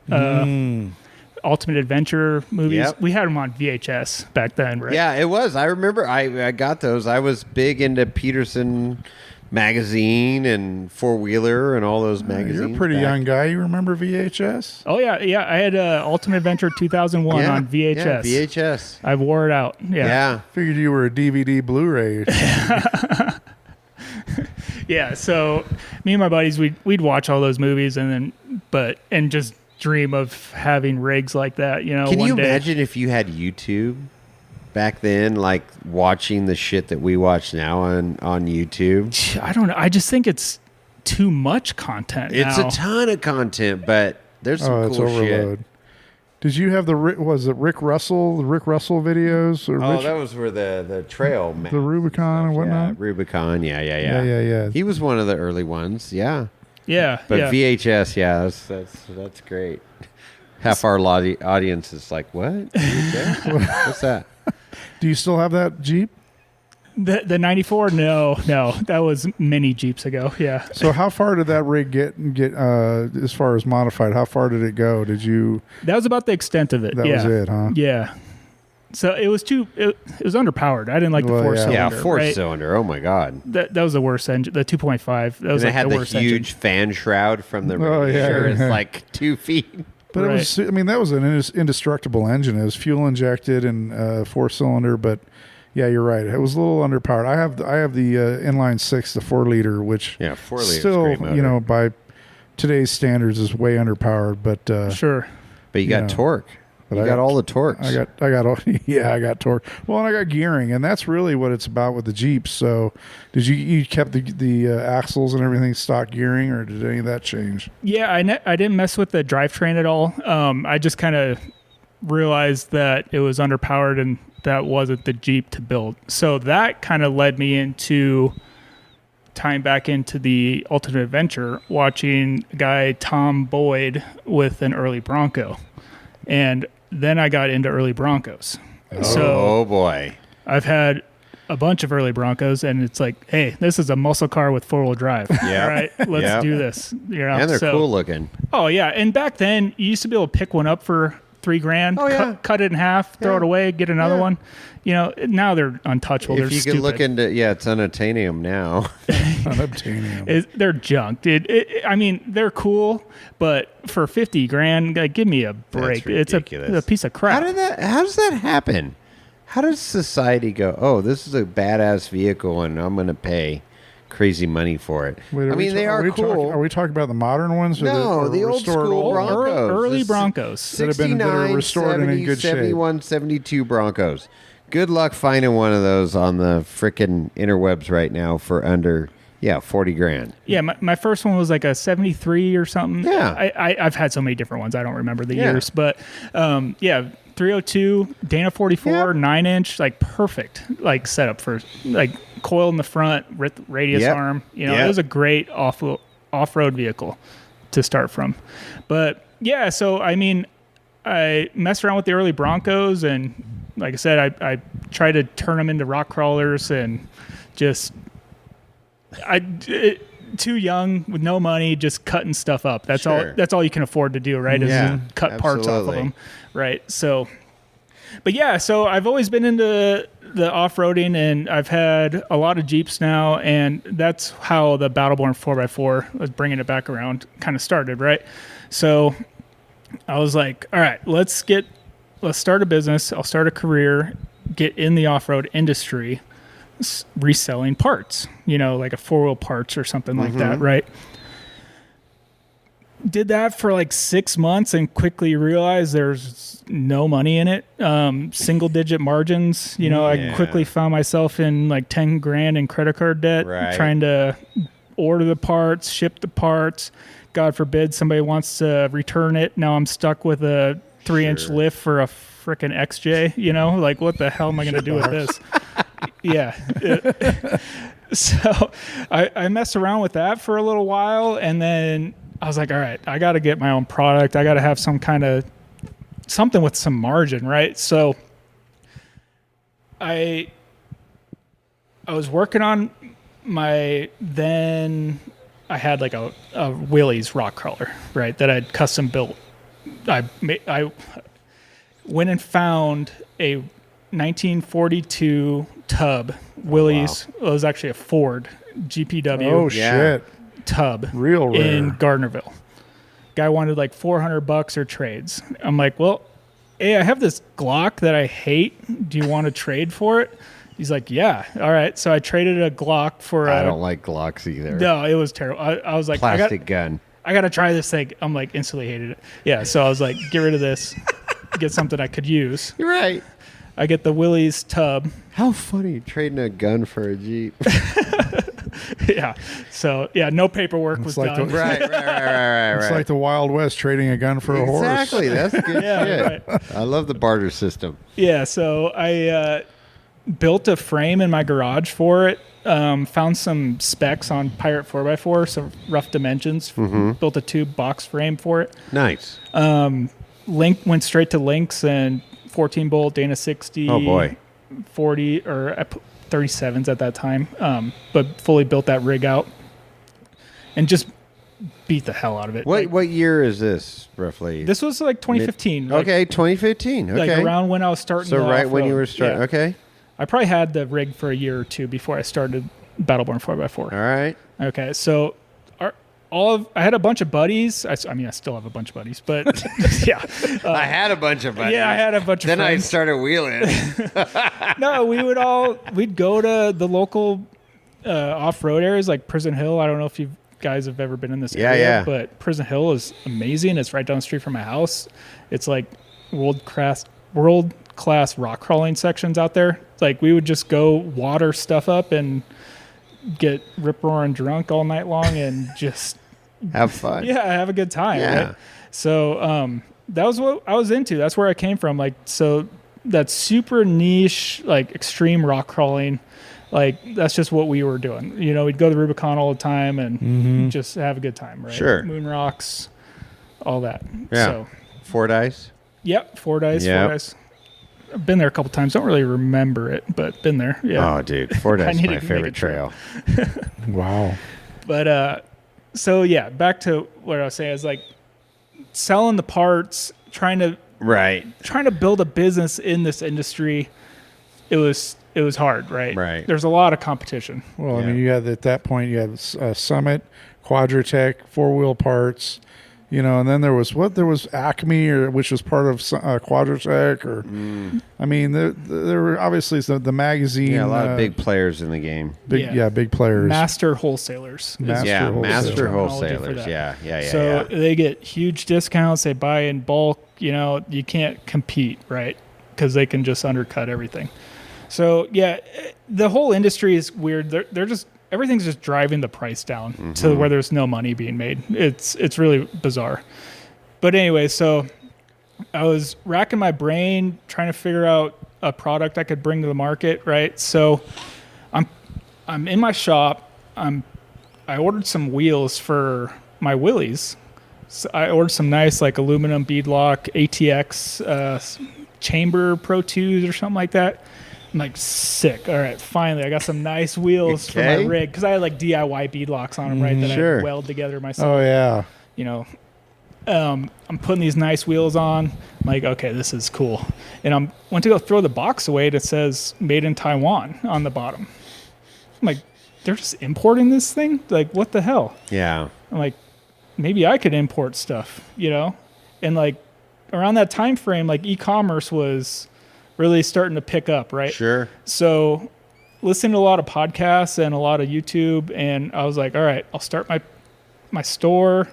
Ultimate Adventure movies. Yep. We had them on VHS back then, right? Yeah, it was. I remember I got those. I was big into Peterson magazine and Four Wheeler and all those magazines. You're a pretty young guy. You remember VHS? Oh, yeah. I had Ultimate Adventure 2001 on VHS. Yeah, VHS. I wore it out. Yeah. Figured you were a DVD Blu-ray. Yeah, so me and my buddies, we'd watch all those movies and just dream of having rigs like that, you know. Can you one day. imagine if you had YouTube back then, like watching the shit that we watch now on YouTube? I don't know. I just think it's too much content It's now. a ton of content, but there's some it's cool overload. shit. Did you have the Rick Russell videos? Or Oh, that was where the trail map. the Rubicon and whatnot? Yeah, Rubicon, yeah. Yeah. He was one of the early ones, yeah. Yeah. But yeah. VHS, yeah, that's great. Half our audience is like, what? VHS? What's that? Do you still have that Jeep? The 94? No. That was many Jeeps ago. Yeah. So how far did that rig get as far as modified? How far did it go? That was about the extent of it. That was it, huh? Yeah. So it was it was underpowered. I didn't like the four-cylinder. Yeah, right? four-cylinder. Oh, my God. That was the worst engine. The 2.5. That was And it had the the worst huge engine. fan shroud from the Oh, yeah. sure it's like 2 feet. But Right. it was. I mean, that was an indestructible engine. It was fuel injected and 4-cylinder. But yeah, you're right. It was a little underpowered. I have the inline 6, the 4-liter, which 4 liters, still, great motor. by today's standards, is way underpowered. But Sure. But you got Yeah. torque. But You got all the torques. I got all, I got torque. Well, and I got gearing, and that's really what it's about with the Jeeps. So, did you kept the axles and everything stock gearing, or did any of that change? Yeah, I didn't mess with the drivetrain at all. I just kind of realized that it was underpowered and that wasn't the Jeep to build. So that kind of led me into tying back into the Ultimate Adventure, watching a guy, Tom Boyd, with an early Bronco. And then I got into early Broncos. Oh, boy. I've had a bunch of early Broncos, and it's like, hey, this is a muscle car with 4-wheel drive. Yeah. All right, let's Yep. do this. You know, And they're cool looking. Oh yeah, and back then you used to be able to pick one up for $3,000. Oh, yeah. Cut it in half, throw Yeah. it away, get another Yeah. one. You know, now they're untouchable. If They're you stupid. can look into, it's unobtainium now. Unobtainium. They're junk. I mean, they're cool, but for $50,000, like, give me a break. It's ridiculous. a piece of crap. How does that happen? How does society go, oh, this is a badass vehicle and I'm going to pay crazy money for it? Wait, I mean, they are cool. Are we talking about the modern ones? Or No, or the old restored school old ones? Broncos. Early The Broncos. That have been- that are 69, restored and in 70, good shape. 71, 72 Broncos. Good luck finding one of those on the frickin' interwebs right now for under, $40,000. Yeah, my first one was like a 73 or something. Yeah. I've had so many different ones. I don't remember the Yeah. years. But, 302, Dana 44, Yep. 9-inch, like perfect, like setup for like coil in the front, radius Yep. arm. You know, Yep. it was a great off-road vehicle to start from. But yeah, so I mean, I messed around with the early Broncos, and like I said, I tried to turn them into rock crawlers, and just too young with no money, just cutting stuff up. That's Sure. all. That's all you can afford to do, right? Is Yeah, cut parts off of absolutely. them, right? So, but yeah, so I've always been into the off-roading, and I've had a lot of Jeeps now, and that's how the Battleborn 4x4 was bringing it back around kind of started, right? So I was like, all right, let's start a business. I'll start a career, get in the off-road industry, reselling parts, like a 4-wheel parts or something like that, right? Did that for like 6 months and quickly realized there's no money in it. Single-digit margins. I quickly found myself in like $10,000 in credit card debt, Right. trying to order the parts, ship the parts. God forbid somebody wants to return it. Now I'm stuck with a 3-inch lift for a frickin' XJ. Like, what the hell am I going to do with this? Yeah. So I messed around with that for a little while, and then I was like, all right, I got to get my own product. I got to have something with some margin, right? So I was working on then I had like a Willys rock crawler, right, that I'd custom built. I went and found a 1942 tub Willys. Wow. It was actually a Ford GPW. Oh shit! Tub, real rare. In Gardnerville. Guy wanted like $400 or trades. I'm like, well, hey, I have this Glock that I hate. Do you want to trade for it? He's like, yeah. All right. So I traded a Glock for I don't like Glocks either. No, it was terrible. I was like, plastic gun. I got to try this thing. I'm like, instantly hated it. Yeah. So I was like, get rid of this. Get something I could use. You're right. I get the Willys tub. How funny, trading a gun for a Jeep. Yeah. So, yeah, no paperwork was done. Right. It's like the Wild West, trading a gun for a horse. Exactly. That's good shit. Right. I love the barter system. Yeah. So I built a frame in my garage for it. Found some specs on Pirate 4x4, some rough dimensions. Built a tube box frame for it. Nice. Went straight to links and 14 bolt Dana 60. Oh boy. 40 or 37s at that time. But fully built that rig out and just beat the hell out of it. What year is this roughly? This was like 2015. Okay, 2015. Okay. Like around when I was starting. So right when you were starting. Yeah. Okay. I probably had the rig for a year or two before I started Battleborn 4x4. All right. Okay, so I had a bunch of buddies. I still have a bunch of buddies, but yeah. I had a bunch of buddies. Yeah, I had a bunch of Then friends. I started wheeling. No, we'd go to the local off-road areas like Prison Hill. I don't know if you guys have ever been in this area, yeah. But Prison Hill is amazing. It's right down the street from my house. It's like world-class rock crawling sections out there. Like we would just go water stuff up and get rip-roaring drunk all night long and just have fun. Yeah, have a good time. Yeah. Right? So that was what I was into. That's where I came from. Like, so that super niche, like extreme rock crawling, like that's just what we were doing. You know, we'd go to Rubicon all the time and just have a good time, right? Sure. Moon rocks, all that. Yeah. So, Fordyce? Yep, Fordyce. I've been there a couple times. Don't really remember it, but been there. Yeah. Oh, dude. Fordyce is my favorite trail. Wow. But so yeah, back to what I was saying is like selling the parts, trying to build a business in this industry. It was hard, right? Right. There's a lot of competition. Well, I mean, you had at that point you had Summit, Quadratech, 4-wheel parts. You know, and then there was Acme, which was part of Quadratech, or I mean, there were obviously the magazine. Yeah, a lot of big players in the game. Big players. Master wholesalers. Master wholesalers. Yeah. So they get huge discounts. They buy in bulk. You know, you can't compete, right? Because they can just undercut everything. So yeah, the whole industry is weird. They're just. Everything's just driving the price down to where there's no money being made. It's really bizarre. But anyway, so I was racking my brain trying to figure out a product I could bring to the market, right? So I'm in my shop. I ordered some wheels for my Willys. So I ordered some nice like aluminum beadlock ATX chamber Pro 2s or something like that. I'm like, sick. All right, finally, I got some nice wheels for my rig because I had like DIY beadlocks on them, right? That I weld together myself. Oh yeah. You know, I'm putting these nice wheels on. I'm like, okay, this is cool. And I went to go throw the box away. It says "Made in Taiwan" on the bottom. I'm like, they're just importing this thing? Like, what the hell? Yeah. I'm like, maybe I could import stuff, you know? And like around that time frame, like e-commerce was really starting to pick up, right? Sure. So listening to a lot of podcasts and a lot of YouTube, and I was like, all right, I'll start my store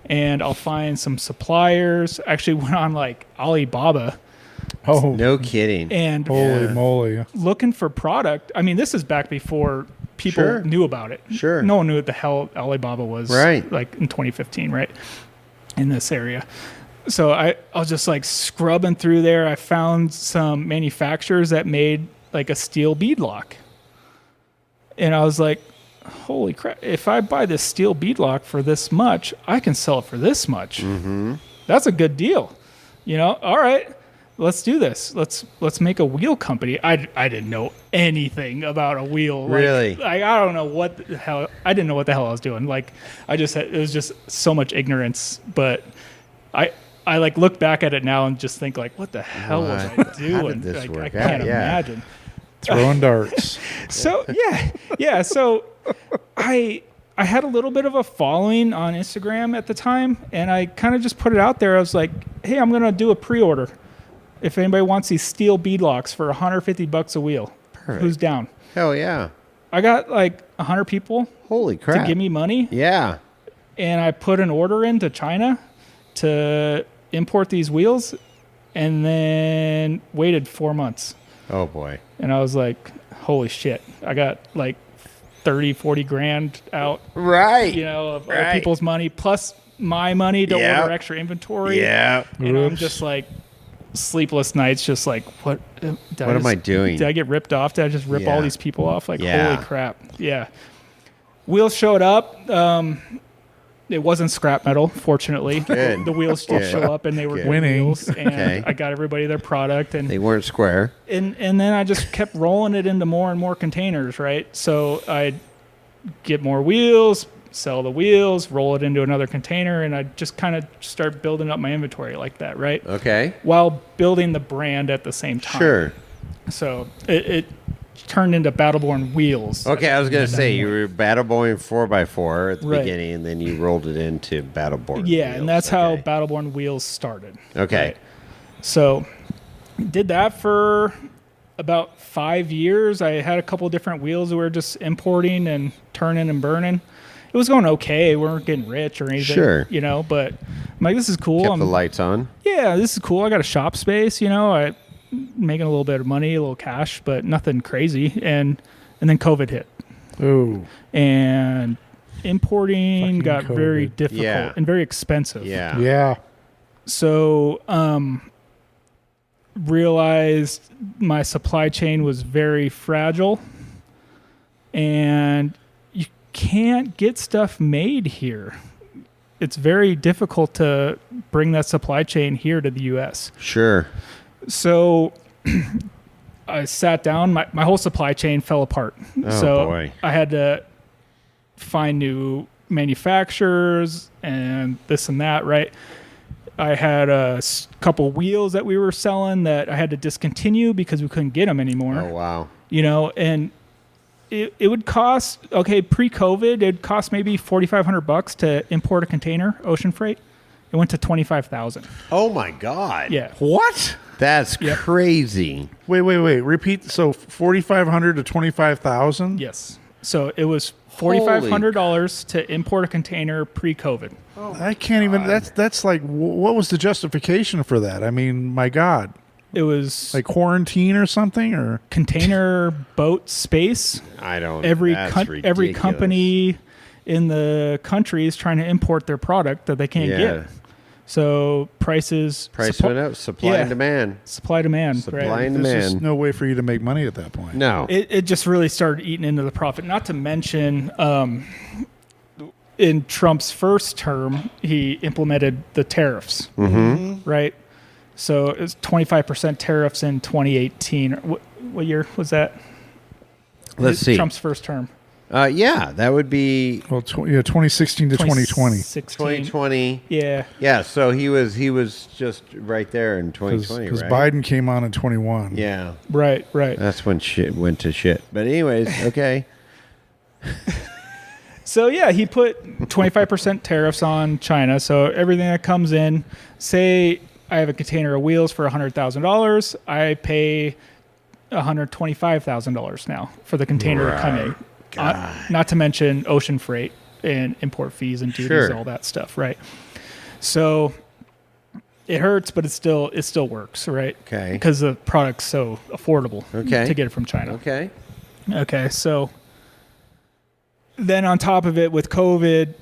and I'll find some suppliers. Actually went on like Alibaba. Oh, no kidding. And holy moly. Looking for product. I mean, this is back before people knew about it. Sure. No one knew what the hell Alibaba was like in 2015, right? In this area. So I was just like scrubbing through there. I found some manufacturers that made like a steel beadlock. And I was like, holy crap, if I buy this steel beadlock for this much, I can sell it for this much. That's a good deal. You know, all right. let's do this. Let's make a wheel company. I didn't know anything about a wheel. Really? Like I don't know what the hell. I didn't know what the hell I was doing. Like it was just so much ignorance. But I like look back at it now and just think like, what the hell was I doing? How did this like, work I can't out? Yeah. imagine. Throwing darts. So yeah. So I had a little bit of a following on Instagram at the time, and I kind of just put it out there. I was like, hey, I'm gonna do a pre-order. If anybody wants these steel beadlocks for $150 a wheel, who's down? Hell yeah. I got like 100 people Holy crap. to give me money, Yeah. and I put an order into China to import these wheels, and then waited 4 months. Oh boy. And I was like, holy shit. I got like 30, 40 grand out, Right. of other people's money, plus my money to order extra inventory. Yeah. And I'm just like, sleepless nights, just like, what am I doing? Did I get ripped off? Did I just rip all these people off? Like, Yeah. holy crap. Yeah. Wheels showed up. It wasn't scrap metal, fortunately. Good. The wheels did show up, and they were good Winning. wheels. And Okay. I got everybody their product. And They weren't square. and then I just kept rolling it into more and more containers, right? So I'd get more wheels, sell the wheels, roll it into another container, and I'd just kind of start building up my inventory like that, right? Okay. While building the brand at the same time. Sure. So it turned into Battleborn wheels. Okay, I was going to say, you were Battle Boy 4x4 at the Right. beginning, and then you rolled it into Battleborn. Yeah, wheels. and that's how Okay. Battleborn wheels started. Okay. Right. So did that for about 5 years. I had a couple different wheels that we were just importing and turning and burning. It was going okay. We weren't getting rich or anything, Sure. but I'm like, this is cool. Kept the lights on. Yeah, this is cool. I got a shop space, I making a little bit of money, a little cash, but nothing crazy. And then COVID hit. Ooh. And importing Fucking got very COVID. difficult Yeah. and very expensive. Yeah. Yeah. So realized my supply chain was very fragile, and you can't get stuff made here. It's very difficult to bring that supply chain here to the U.S. Sure. So I sat down. My whole supply chain fell apart. Oh, so boy. I had to find new manufacturers and this and that, right? I had a couple wheels that we were selling that I had to discontinue because we couldn't get them anymore. Oh, wow. And it would cost, pre-COVID, it'd cost maybe $4,500 to import a container, ocean freight. It went to $25,000. Oh, my God. Yeah. What? That's Yep. crazy. Wait. Repeat. So 4,500 to 25,000. Yes. So it was $4,500 to import a container pre-COVID. I can't even. That's like. What was the justification for that? I mean, my God. It was Like quarantine or something, or container boat space. I don't. Every that's every ridiculous. company in the country is trying to import their product that they can't Yeah. get. So Price went up. Supply and demand. Supply demand. Supply right? and there's just demand. no way for you to make money at that point. No. It just really started eating into the profit. Not to mention, in Trump's first term, he implemented the tariffs, right? So it was 25% tariffs in 2018. What year was that? Let's see. Trump's first term. Yeah, that would be Well, 2016 to 2020. 2020. Yeah. Yeah, so he was just right there in 2020, Because right? Biden came on in 21. Yeah, Right. that's when shit went to shit. But anyways, okay. So yeah, he put 25% tariffs on China. So everything that comes in, say I have a container of wheels for $100,000, I pay $125,000 now for the container to come in. Not to mention ocean freight and import fees and duties, Sure. all that stuff, right? So it hurts, but it still works, right? Okay. Because the product's so affordable Okay. to get it from China. Okay. Okay, so then on top of it, with COVID,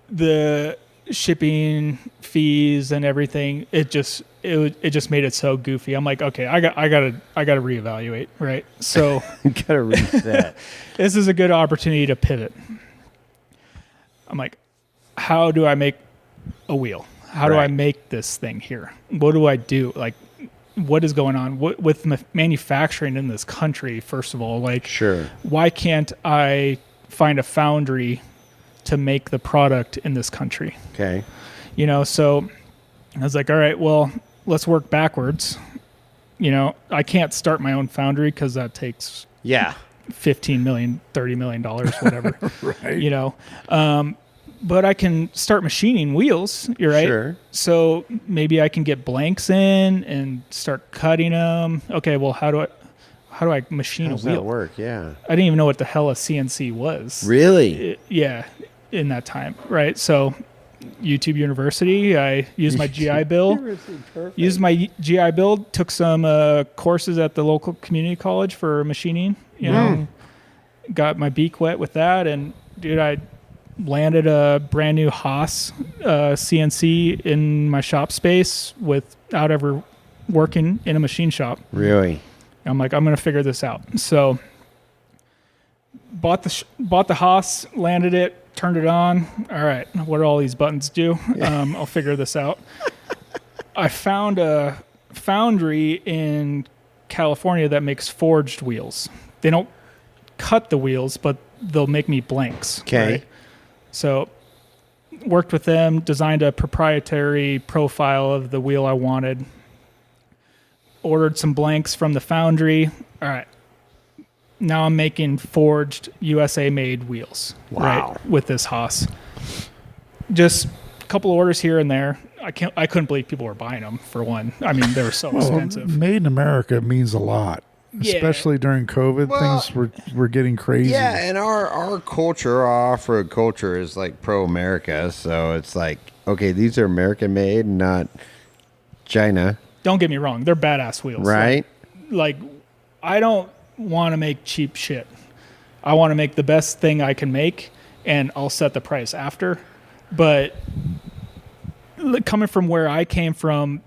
the shipping fees and everything, it just made it so goofy. I'm like, okay, I gotta reevaluate, right? So Gotta reset. this is a good opportunity to pivot. I'm like, how do I make a wheel? How do I Right. make this thing here? What do I do? Like, what is going on with manufacturing in this country? First of all, like, Sure. why can't I find a foundry to make the product in this country? Okay. You know, so I was like, all right, well, let's work backwards. You know, I can't start my own foundry because that takes $15 million, $30 million, whatever. Right. You know, but I can start machining wheels. You're right. Sure. So maybe I can get blanks in and start cutting them. Okay, well, how do I machine How does a wheel? that work? Yeah. I didn't even know what the hell a CNC was. Really? Yeah, in that time, right? So YouTube University, I used my GI Bill. Took some courses at the local community college for machining. You know, got my beak wet with that, and dude, I landed a brand new Haas CNC in my shop space without ever working in a machine shop. Really? I'm like, I'm going to figure this out. So bought the Haas, landed it, turned it on. All right, what do all these buttons do? I'll figure this out. I found a foundry in California that makes forged wheels. They don't cut the wheels, but they'll make me blanks. Okay. Right? So worked with them, designed a proprietary profile of the wheel I wanted, ordered some blanks from the foundry. All right. Now I'm making forged USA made wheels. Wow. Right, with this Haas. Just a couple of orders here and there. I couldn't believe people were buying them, for one. I mean, they were so expensive. Made in America means a lot. Yeah. Especially during COVID, things were getting crazy. Yeah, and our culture, our off-road culture is like pro-America. So it's like, okay, these are American-made, not China. Don't get me wrong. They're badass wheels. Right? Like I don't want to make cheap shit. I want to make the best thing I can make, and I'll set the price after. But coming from where I came from,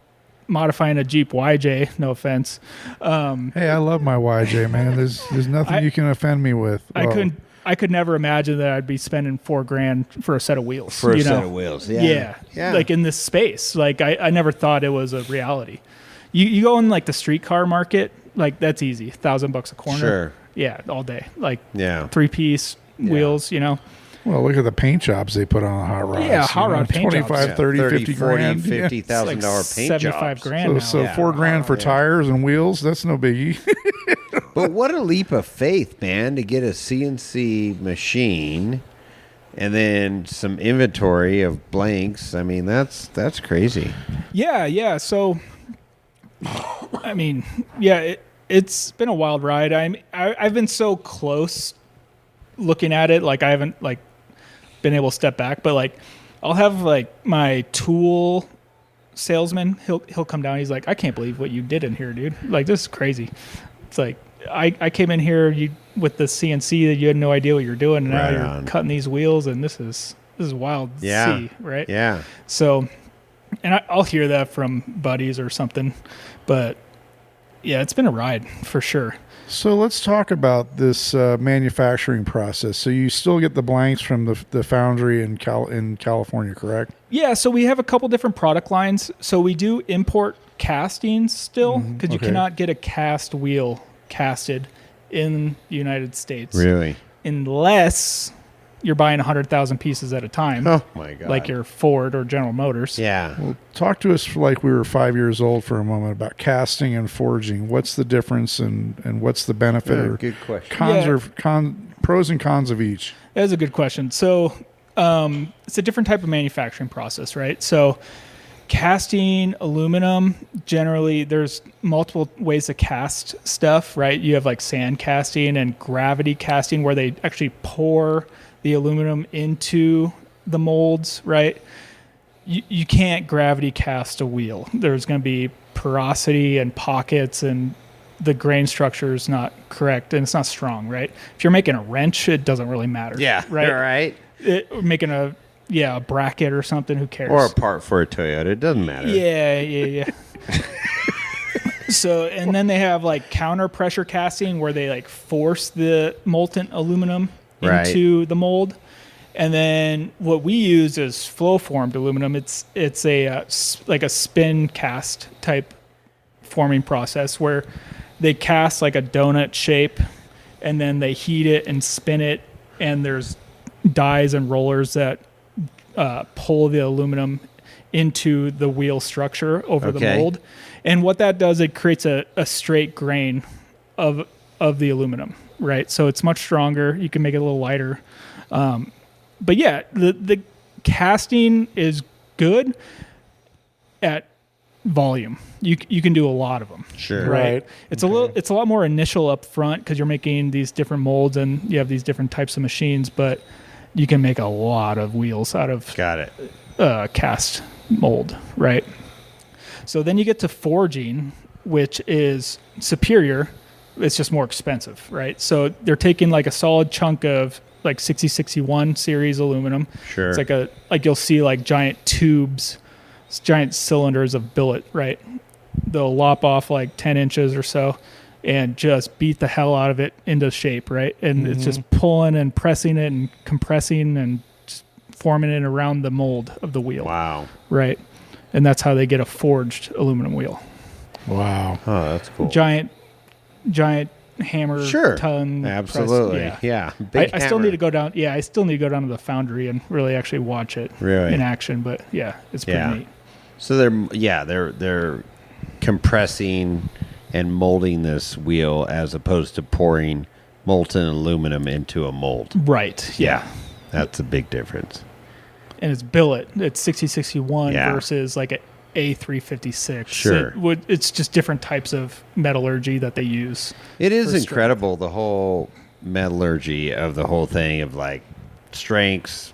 modifying a Jeep YJ, no offense. Hey, I love my YJ, man. There's nothing you can offend me with. I could never imagine that I'd be spending $4,000 for a set of wheels. For a set of wheels, yeah. Like in this space. Like I never thought it was a reality. You go in like the streetcar market, like that's easy. $1,000 a corner. Sure. Yeah, all day. Like 3-piece wheels, you know. Well, look at the paint jobs they put on hot rods. Yeah, hot rod paint jobs. 25, 30, 50 grand. $50,000 paint jobs. $75,000 now. So $4,000 for tires and wheels, that's no biggie. But what a leap of faith, man, to get a CNC machine and then some inventory of blanks. I mean, that's crazy. Yeah. So, I mean, yeah, it's been a wild ride. I've been so close looking at it. Like I haven't like been able to step back, but like I'll have like my tool salesman. He'll come down. He's like, I can't believe what you did in here, dude. Like this is crazy. It's like I came in here with the CNC that you had no idea what you're doing, and now you're cutting these wheels, and this is wild to see, right? Yeah. So, and I'll hear that from buddies or something, but yeah, it's been a ride for sure. So let's talk about this manufacturing process. So you still get the blanks from the foundry in California, correct? Yeah, so we have a couple different product lines. So we do import castings still, because you cannot get a cast wheel casted in the United States. Really? Unless you're buying 100,000 pieces at a time. Oh, my God. Like your Ford or General Motors. Yeah. Well, talk to us like we were 5 years old for a moment about casting and forging. What's the difference and what's the benefit? Or good question. Pros and cons of each. That is a good question. So it's a different type of manufacturing process, right? So casting aluminum, generally there's multiple ways to cast stuff, right? You have like sand casting and gravity casting where they actually pour the aluminum into the molds, right? You can't gravity cast a wheel. There's going to be porosity and pockets, and the grain structure is not correct and it's not strong, right? If you're making a wrench, it doesn't really matter. Yeah, right. Making a bracket or something, who cares? Or a part for a Toyota, it doesn't matter. Yeah. So, and then they have like counter pressure casting where they like force the molten aluminum into the mold. And then what we use is flow formed aluminum. It's a like a spin cast type forming process where they cast like a donut shape and then they heat it and spin it, and there's dies and rollers that pull the aluminum into the wheel structure over the mold. And what that does, it creates a straight grain of the aluminum, right? So it's much stronger. You can make it a little lighter. But yeah, the casting is good at volume. You can do a lot of them. Sure. Right. It's a lot more initial up front because you're making these different molds and you have these different types of machines, but you can make a lot of wheels out of cast mold, right? So then you get to forging, which is superior. It's just more expensive, right? So they're taking like a solid chunk of like 6061 series aluminum. Sure. It's like you'll see like giant tubes, giant cylinders of billet, right? They'll lop off like 10 inches or so and just beat the hell out of it into shape, right? And it's just pulling and pressing it and compressing and just forming it around the mold of the wheel. Wow. Right. And that's how they get a forged aluminum wheel. Wow. Oh, that's cool. Giant hammer ton. Absolutely. Press. Yeah. I still need to go down. Yeah, I still need to go down to the foundry and really actually watch it in action. But yeah, it's pretty neat. So they're compressing and molding this wheel as opposed to pouring molten aluminum into a mold. Right. Yeah. That's a big difference. And it's billet. It's 6061 versus like a A356. Sure. It's just different types of metallurgy that they use. It is incredible, the whole metallurgy of the whole thing of like strengths.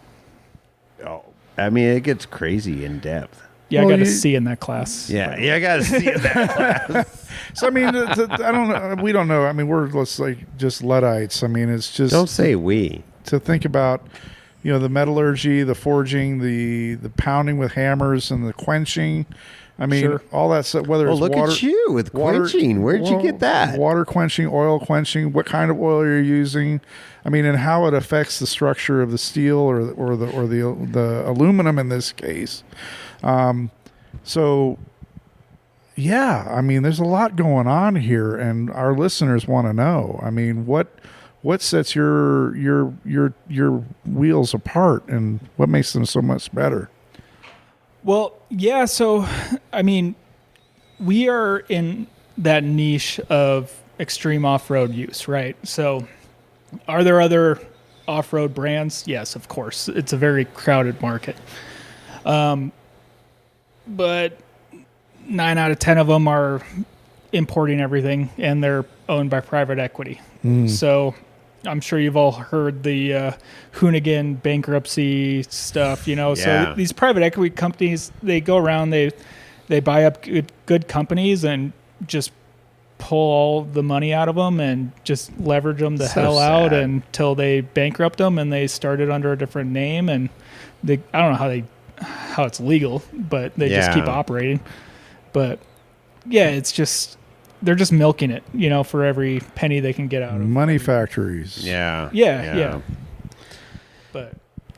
Oh, I mean, it gets crazy in depth. Yeah, I got a C in that class. Yeah, I got a C in that class. So I mean, I don't know. We don't know. I mean, we're just Luddites. I mean, it's just don't say we to think about. The metallurgy, the forging, the pounding with hammers, and the quenching. I mean, all that stuff. Whether it's look water, at you with quenching. Where'd you get that? Water quenching, oil quenching. What kind of oil you're using? I mean, and how it affects the structure of the steel or the aluminum in this case. So, yeah, I mean, there's a lot going on here, and our listeners want to know. I mean, what sets your wheels apart, and what makes them so much better? Well, yeah. So, I mean, we are in that niche of extreme off-road use, right? So, are there other off-road brands? Yes, of course. It's a very crowded market. But 9 out of 10 of them are importing everything, and they're owned by private equity. So I'm sure you've all heard the Hoonigan bankruptcy stuff, So these private equity companies, they go around, they buy up good companies and just pull all the money out of them and just leverage them the hell out until they bankrupt them, and they started under a different name, and I don't know how it's legal, but they just keep operating. But yeah, it's just they're just milking it, for every penny they can get out of money factories. Yeah. But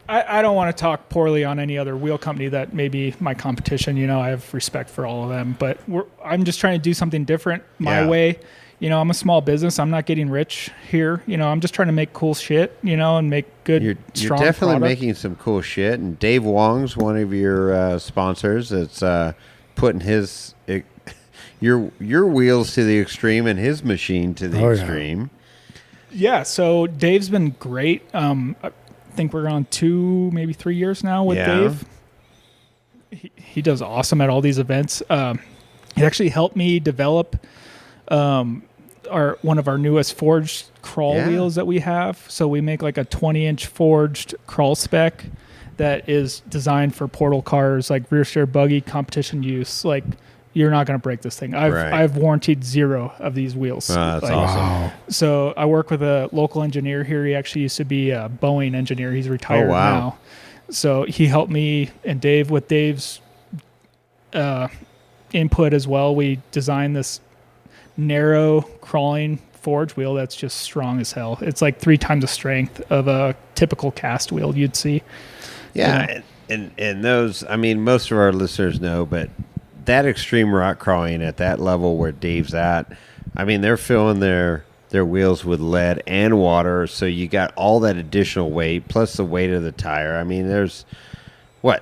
I don't want to talk poorly on any other wheel company that may be my competition. I have respect for all of them, but I'm just trying to do something different my way. I'm a small business. I'm not getting rich here. I'm just trying to make cool shit, and make good, strong You're definitely product. making some cool shit. And Dave Wong's one of your sponsors. It's putting his your wheels to the extreme and his machine to the extreme. Yeah. So Dave's been great. I think we're on 2, maybe 3 years now with Dave. He does awesome at all these events. He actually helped me develop one of our newest forged crawl wheels that we have. So we make like a 20-inch forged crawl spec that is designed for portal cars, like rear steer buggy competition use. Like, you're not going to break this thing. I've warrantied 0 of these wheels. That's awesome. Wow. So I work with a local engineer here. He actually used to be a Boeing engineer. He's retired now. So he helped me and Dave with Dave's input as well. We designed this narrow crawling forge wheel that's just strong as hell. It's like 3 times the strength of a typical cast wheel you'd see. Yeah, and those, I mean, most of our listeners know, but that extreme rock crawling at that level where Dave's at, I mean, they're filling their wheels with lead and water, so you got all that additional weight plus the weight of the tire. I mean, there's I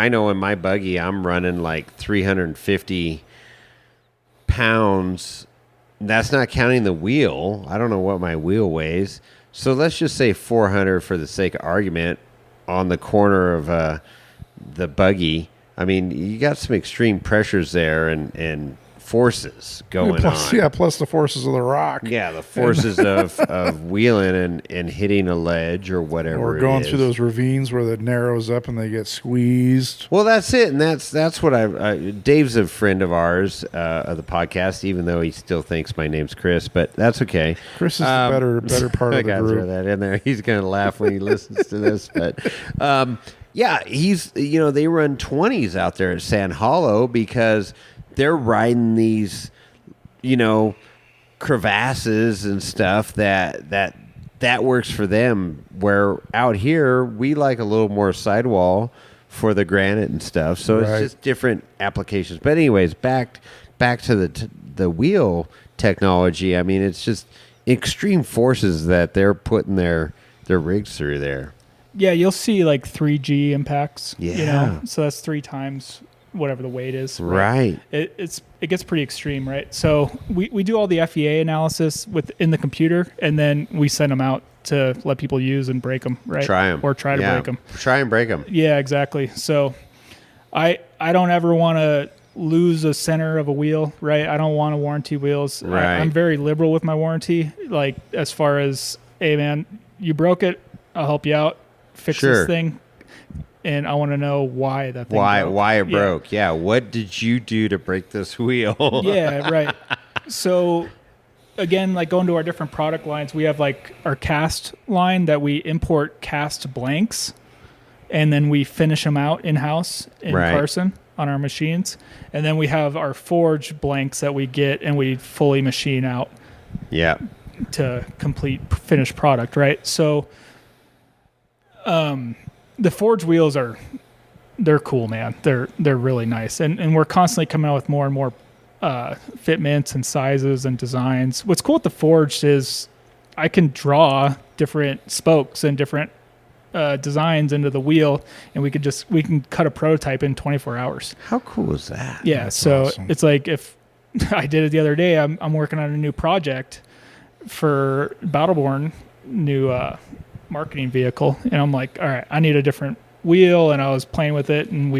know in my buggy I'm running like 350 pounds. That's not counting the wheel. I don't know what my wheel weighs. So let's just say 400 for the sake of argument on the corner of the buggy. I mean, you got some extreme pressures there and forces going on. Yeah, plus the forces of the rock. Yeah, the forces of wheeling and hitting a ledge or whatever. Or going through those ravines where it narrows up and they get squeezed. Well, that's it, and that's what Dave's a friend of ours of the podcast, even though he still thinks my name's Chris, but that's okay. Chris is the better part of the group. Throw that in there. He's going to laugh when he listens to this, but yeah, he's they run 20s out there at Sand Hollow because they're riding these, crevasses and stuff that works for them. Where out here, we like a little more sidewall for the granite and stuff. So It's just different applications. But anyways, back to the wheel technology. I mean, it's just extreme forces that they're putting their rigs through there. Yeah, you'll see like 3G impacts. Yeah. So that's 3 times whatever the weight is. Right. It gets pretty extreme, right? So we do all the FEA analysis in the computer, and then we send them out to let people use and break them, right? Try them. Or try to break them. Try and break them. Yeah, exactly. So I don't ever want to lose a center of a wheel, right? I don't want to warranty wheels. Right. I'm very liberal with my warranty, like as far as, hey man, you broke it, I'll help you out, fix this thing. And I want to know why that thing broke. Why it broke. Yeah. What did you do to break this wheel? Yeah, right. So again, like going to our different product lines, we have like our cast line that we import cast blanks and then we finish them out in-house in Carson on our machines. And then we have our forge blanks that we get and we fully machine out. Yeah. To complete finished product, right? So the forge wheels they're cool, man. They're really nice. And we're constantly coming out with more and more fitments and sizes and designs. What's cool with the forged is I can draw different spokes and different designs into the wheel, and we can cut a prototype in 24 hours. How cool is that? Yeah. That's so awesome. It's like if I did it the other day, I'm working on a new project for Battleborn, new marketing vehicle, and I'm like, all right, I need a different wheel, and I was playing with it, and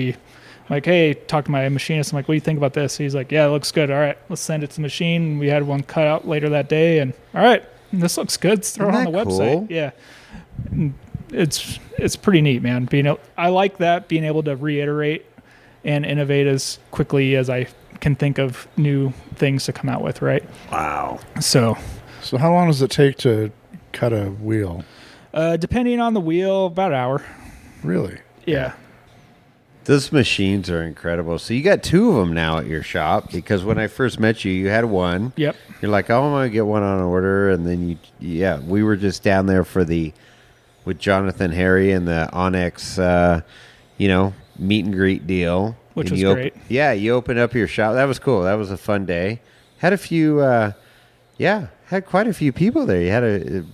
like, hey, talk to my machinist. I'm like, what do you think about this? He's like, yeah, it looks good. All right, let's send it to the machine. And we had one cut out later that day, and all right, this looks good. Let's throw it on the website. Cool? Yeah, it's pretty neat, man. I like that, being able to reiterate and innovate as quickly as I can think of new things to come out with. Right. Wow. So how long does it take to cut a wheel? Depending on the wheel, about an hour. Really? Yeah. Those machines are incredible. So you got 2 of them now at your shop, because when I first met you, you had one. Yep. You're like, oh, I'm going to get one on order. And then we were just down there with Jonathan Harry and the Onyx, meet and greet deal. Which and was great. You opened up your shop. That was cool. That was a fun day. Had a few, had quite a few people there. You had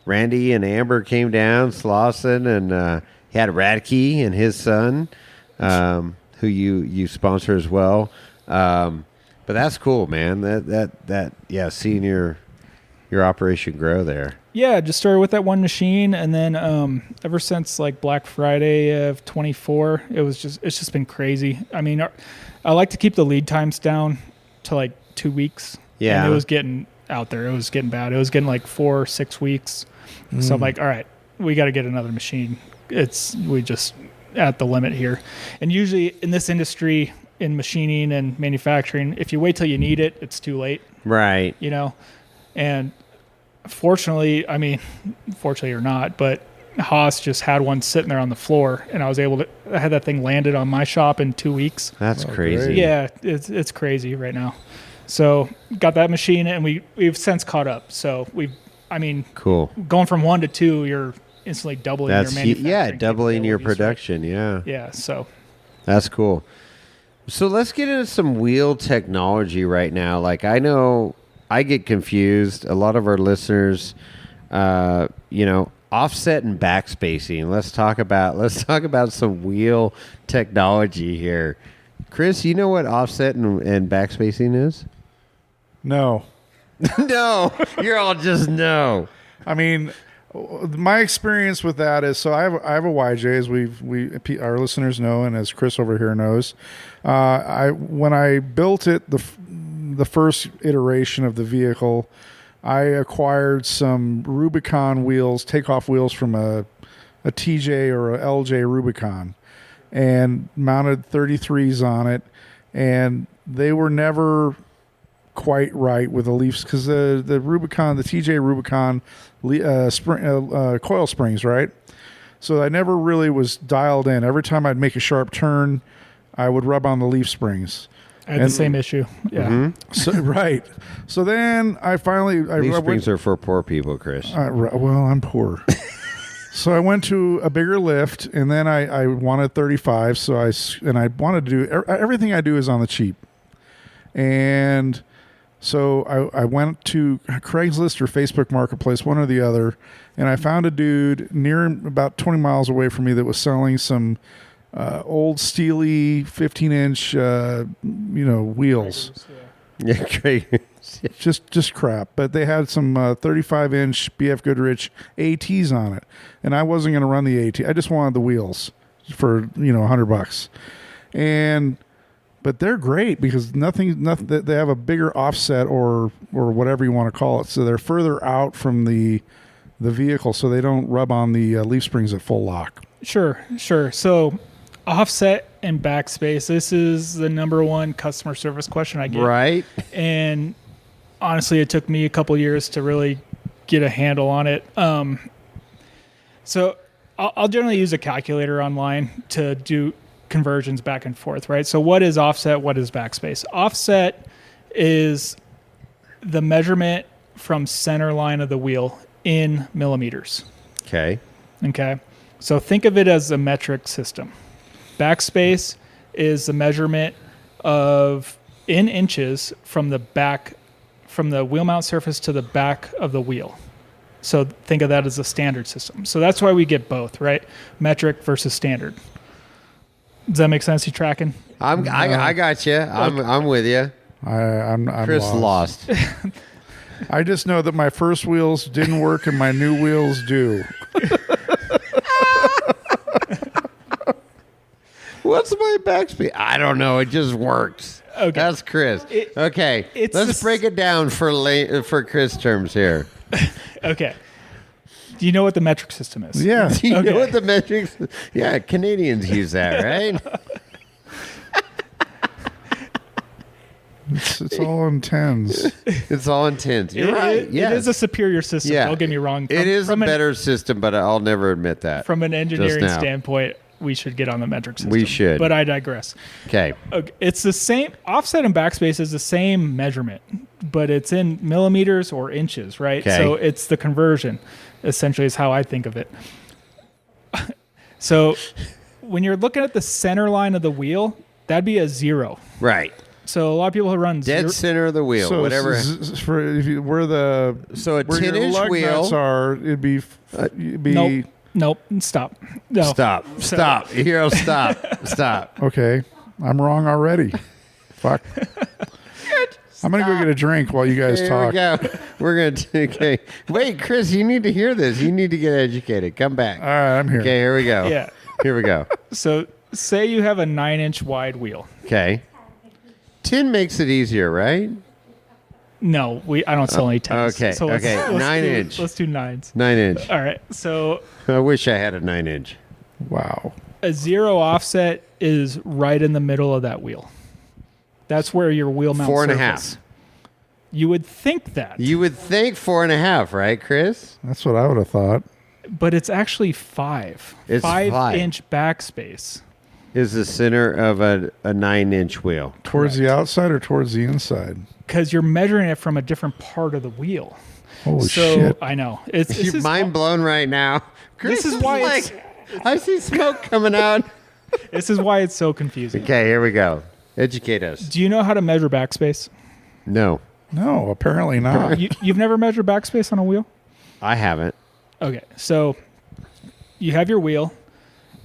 Randy and Amber came down, Slauson, and he had Radke and his son, who you sponsor as well. But that's cool, man. Seeing your operation grow there. Yeah, just started with that one machine, and then ever since like Black Friday of 24, it's just been crazy. I mean, I like to keep the lead times down to like 2 weeks. Yeah, and it was getting out there. It was getting bad. It was getting like 4 or 6 weeks. So I'm like, all right, we got to get another machine. We just at the limit here. And usually in this industry, in machining and manufacturing, if you wait till you need it, it's too late. Right. And fortunately or not, but Haas just had one sitting there on the floor, and I had that thing landed on my shop in 2 weeks. That's crazy. Great. Yeah, it's crazy right now. So got that machine, and we've since caught up. So cool. Going from 1 to 2, you're instantly doubling your manufacturing. doubling your capabilities, right? production. Yeah. Yeah. So that's cool. So let's get into some wheel technology right now. Like, I know I get confused. A lot of our listeners, offset and backspacing. Let's talk about some wheel technology here. Chris, you know what offset and backspacing is? No. No, you're all just no. I mean, my experience with that is, so I have a YJ, as our listeners know, and as Chris over here knows. When I built it, the first iteration of the vehicle, I acquired some Rubicon wheels, takeoff wheels from a TJ or a LJ Rubicon, and mounted 33s on it, and they were never quite right with the leafs because the Rubicon, the TJ Rubicon coil springs, right? So I never really was dialed in. Every time I'd make a sharp turn, I would rub on the leaf springs. I had the same issue. Yeah. Mm-hmm. So, right. So then I finally... Leaf springs are for poor people, Chris. Well, I'm poor. So I went to a bigger lift, and then I wanted 35. So I wanted to do... Everything I do is on the cheap. And... So I went to Craigslist or Facebook Marketplace, one or the other, and I found a dude about 20 miles away from me that was selling some old steely 15-inch, wheels. Yeah, great. Just crap. But they had some 35-inch BF Goodrich ATs on it, and I wasn't going to run the AT. I just wanted the wheels for $100. But they're great because nothing. They have a bigger offset or whatever you want to call it. So they're further out from the vehicle, so they don't rub on the leaf springs at full lock. Sure. So offset and backspace. This is the number one customer service question I get. Right. And honestly, it took me a couple years to really get a handle on it. So I'll generally use a calculator online to do conversions back and forth, right? So what is offset? What is backspace? Offset is the measurement from center line of the wheel in millimeters. Okay. So think of it as a metric system. Backspace is the measurement of in inches from the wheel mount surface to the back of the wheel. So think of that as a standard system. So that's why we get both, right? Metric versus standard. Does that make sense? You tracking? I got you. I'm with you. I'm Chris lost. I just know that my first wheels didn't work and my new wheels do. What's my backspace? I don't know. It just works. Okay. That's Chris. Let's break it down for Chris terms here. Okay. Do you know what the metric system is? Yeah. Do you know what the metrics? Yeah, Canadians use that, right? It's all in tens. It's all in tens. You're right. It is a superior system. Yeah. Don't get me wrong. It is a better system, but I'll never admit that. From an engineering standpoint, we should get on the metric system. We should. But I digress. Okay. It's the same. Offset and backspace is the same measurement, but it's in millimeters or inches, right? Okay. So it's the conversion, essentially, is how I think of it. So when you're looking at the center line of the wheel, that'd be a 0. Right. So a lot of people who run Dead center of the wheel, So whatever. a 10-inch wheel. It'd be Nope. Stop. No. Stop. Hero, stop. Okay. I'm wrong already. Fuck. I'm going to go get a drink while you guys talk. Here we go. We're going to... Okay. Wait, Chris, you need to hear this. You need to get educated. Come back. All right, I'm here. Okay, here we go. Yeah. Here we go. So say you have a 9-inch wide wheel. Okay. 10 makes it easier, right? No, I don't sell any 10s. Okay, So let's 9-inch. Let's do 9s. 9-inch. All right. So I wish I had a 9-inch. Wow. a 0 offset is right in the middle of that wheel. That's where your wheel mount 4.5. You would think that. You would think 4.5, right, Chris? That's what I would have thought. But it's actually 5. It's 5-inch backspace. Is the center of a 9-inch wheel. Towards the outside or towards the inside? Because you're measuring it from a different part of the wheel. Holy so, shit. I know. You're mind blown right now. Chris This is why I see smoke coming out. This is why it's so confusing. Okay, here we go. Educate us. Do you know how to measure backspace? No, No, apparently not. You've never measured backspace on a wheel? I haven't. Okay, so you have your wheel,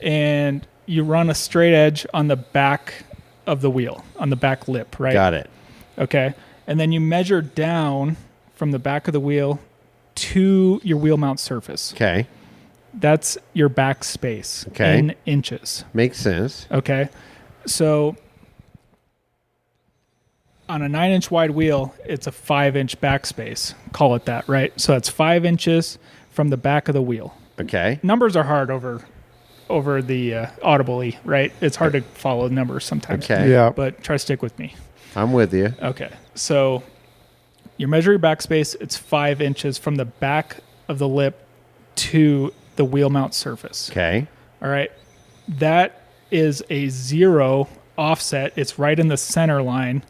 and you run a straight edge on the back of the wheel, on the back lip, right? Got it. Okay, and then you measure down from the back of the wheel to your wheel mount surface. Okay. That's your backspace in inches. Makes sense. Okay, so on a 9-inch wide wheel, it's a 5-inch backspace. Call it that, right? So that's 5 inches from the back of the wheel. Okay. Numbers are hard over the audibly, right? It's hard to follow numbers sometimes. Okay. Yeah. But try to stick with me. I'm with you. Okay. So you measure your backspace. It's 5 inches from the back of the lip to the wheel mount surface. Okay. All right. That is a 0 offset. It's right in the center line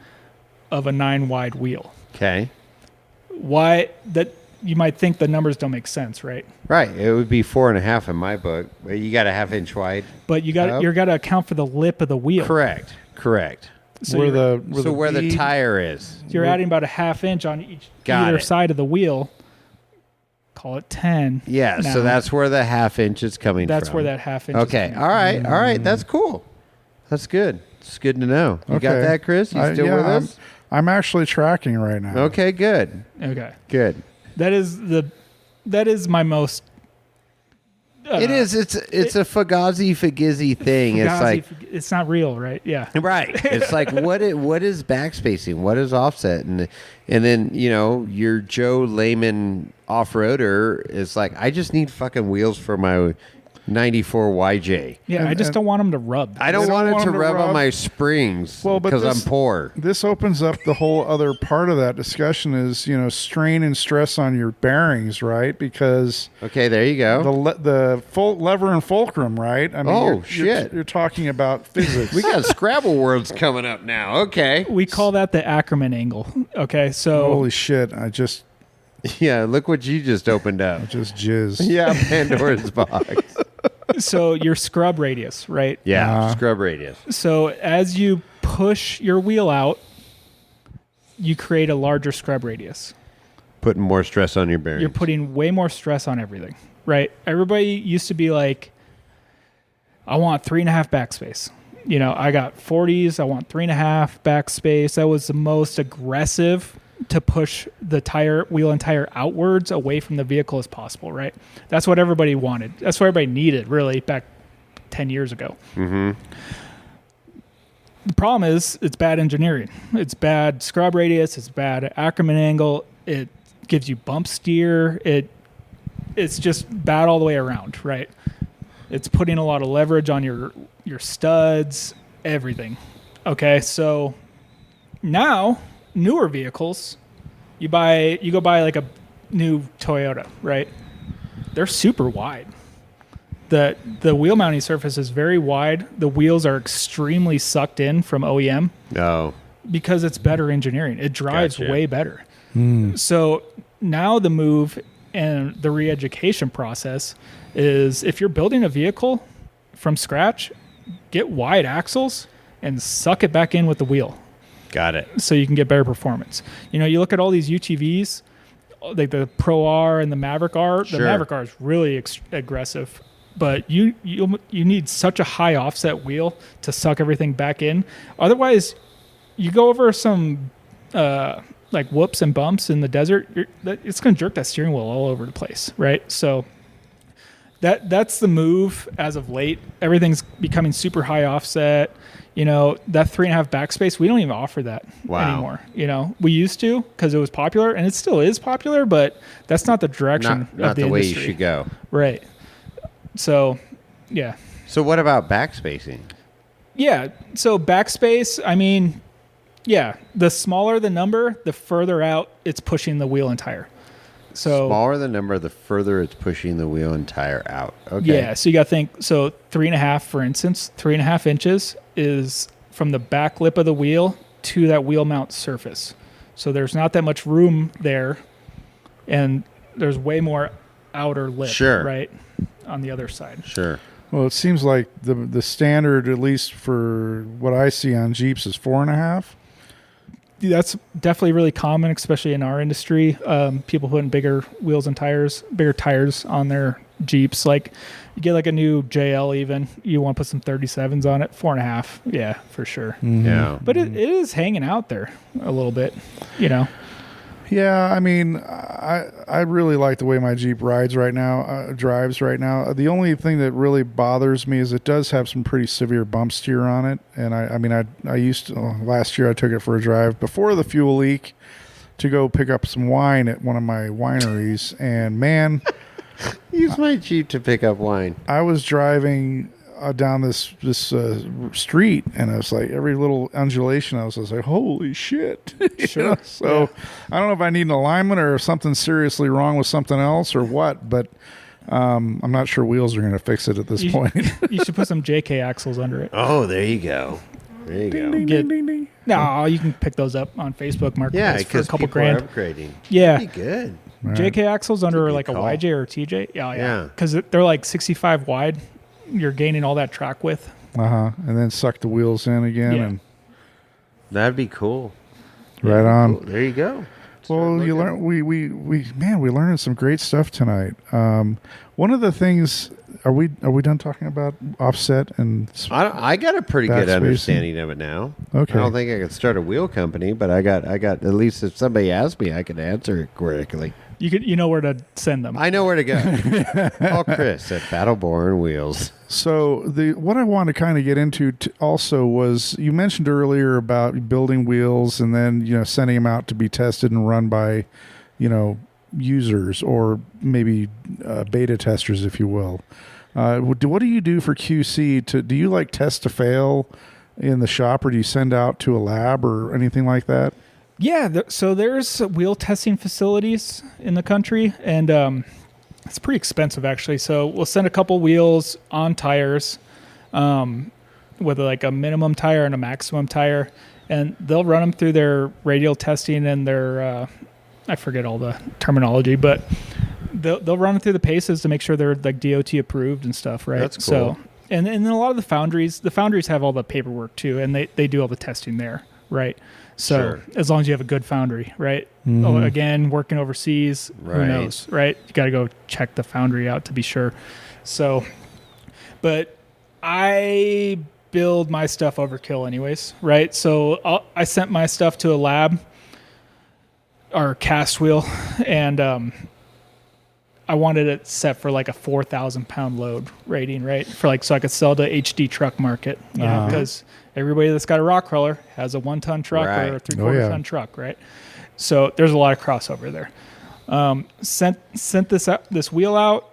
of a 9 wide wheel. Okay. Why that? You might think the numbers don't make sense, right? Right. It would be 4.5 in my book. But you got a 1/2 inch wide. But you got to account for the lip of the wheel. Correct. So where where the bead- tire is. you're adding about a 1/2 inch on either side of the wheel. Call it 10. Yeah. now. So that's where the 1/2 inch is coming from. That's where that 1/2 inch. Okay. Is All right. That's cool. That's good. It's good to know. You got Okay. that, Chris? You still with us? I'm actually tracking right now. Okay. Good. Okay. Good. That is my most. It is. It's a fagizzy thing. It's like it's not real, right? Yeah. right. It's like what is backspacing? What is offset? And then your Joe layman off roader is like, I just need fucking wheels for my 94 YJ. Yeah, I just don't want them to rub. I don't want it to rub on my springs because I'm poor. This opens up the whole other part of that discussion is, strain and stress on your bearings, right? Because Okay, there you go. the full lever and fulcrum, right? I mean, shit. You're talking about physics. We got Scrabble words coming up now. Okay. We call that the Ackerman angle. Okay, so Holy shit! I just Yeah, look what you just opened up. jizz. Yeah, Pandora's box. so your scrub radius, right? Yeah, scrub radius. So as you push your wheel out, you create a larger scrub radius. Putting more stress on your bearings. You're putting way more stress on everything, right? Everybody used to be like, I want 3.5 backspace. I got 40s. I want 3.5 backspace. That was the most aggressive to push the wheel and tire outwards away from the vehicle as possible, right? That's what everybody wanted. That's what everybody needed, really, back 10 years ago. Mm-hmm. The problem is it's bad engineering. It's bad scrub radius. It's bad Ackerman angle. It gives you bump steer. It's just bad all the way around, right? It's putting a lot of leverage on your studs, everything. Okay, so now newer vehicles, you go buy like a new Toyota, right? They're super wide. The wheel mounting surface is very wide. The wheels are extremely sucked in from OEM. No. Because it's better engineering. It drives Gotcha. way better. So now the move and the re-education process is if you're building a vehicle from scratch, get wide axles and suck it back in with the wheel. Got it. So you can get better performance. You look at all these UTVs, like the Pro R and the Maverick R. Sure. The Maverick R is really aggressive, but you need such a high offset wheel to suck everything back in. Otherwise, you go over some like whoops and bumps in the desert, it's going to jerk that steering wheel all over the place, right? So that's the move as of late. Everything's becoming super high offset. That 3.5 backspace, we don't even offer that anymore. We used to because it was popular, and it still is popular, but that's not the direction Not of the the way industry. you should go. Right. So, yeah. So what about backspacing? Yeah. So backspace, I mean, yeah, the smaller the number, the further out it's pushing the wheel and tire. So Smaller the number, the further it's pushing the wheel and tire out. Okay. yeah, so you got to think. So 3.5, for instance, 3.5 inches is from the back lip of the wheel to that wheel mount surface. So there's not that much room there, and there's way more outer lip, Sure. right, on the other side. Sure. Well, it seems like the standard, at least for what I see on Jeeps, is 4.5. That's definitely really common, especially in our industry. People putting bigger wheels and bigger tires on their Jeeps. Like you get like a new JL, even you want to put some 37s on it, 4.5. Yeah, for sure. Mm-hmm. Yeah. But it is hanging out there a little bit, you know. Yeah, I mean, I really like the way my Jeep drives right now. The only thing that really bothers me is it does have some pretty severe bump steer on it. And I used to, last year I took it for a drive before the fuel leak to go pick up some wine at one of my wineries. And man, Use my Jeep to pick up wine. I was driving down this street, and I was like, every little undulation, I was like, holy shit. Sure. So I don't know if I need an alignment or if something's seriously wrong with something else or what, but I'm not sure wheels are going to fix it at this point. You should put some JK axles under it. Oh, there you go. There you go. Ding, ding, ding, ding. No, you can pick those up on Facebook Marketplace Yeah, for a because couple people are grand. upgrading. Yeah. That'd be good. Right. JK axles under good like a call. YJ or a TJ. Yeah. Yeah. Because they're like 65 wide. You're gaining all that track width. And then suck the wheels in again. Yeah. And That'd be cool. right on. Cool. There you go. Well, you learn. We learned some great stuff tonight. One of the things. Are we done talking about offset and? I got a pretty Back good spacing. understanding of it now. Okay. I don't think I could start a wheel company, but I got at least if somebody asked me, I could answer it correctly. You know where to send them. I know where to go. Call Chris at Battleborn Wheels. So what I want to kind of get into also was you mentioned earlier about building wheels and then sending them out to be tested and run by users or maybe beta testers, if you will. What do you do for QC? Do you like test to fail in the shop, or do you send out to a lab or anything like that? Yeah, so there's wheel testing facilities in the country, and it's pretty expensive actually. So we'll send a couple wheels on tires, with like a minimum tire and a maximum tire, and they'll run them through their radial testing and their I forget all the terminology, but they'll run it through the paces to make sure they're like DOT approved and stuff, right? That's cool. So and then a lot of the foundries have all the paperwork too, and they do all the testing there, right? So Sure. as long as you have a good foundry, right? Mm-hmm. Oh, again, working overseas, who Right. knows, right? You got to go check the foundry out to be sure. So, but I build my stuff overkill anyways, right? So I sent my stuff to a lab, our cast wheel, and I wanted it set for like a 4,000 pound load rating, right? So I could sell to HD truck market, because everybody that's got a rock crawler has a 1 ton truck Right. or a 3/4 ton truck, right? So there's a lot of crossover there. Sent this wheel out,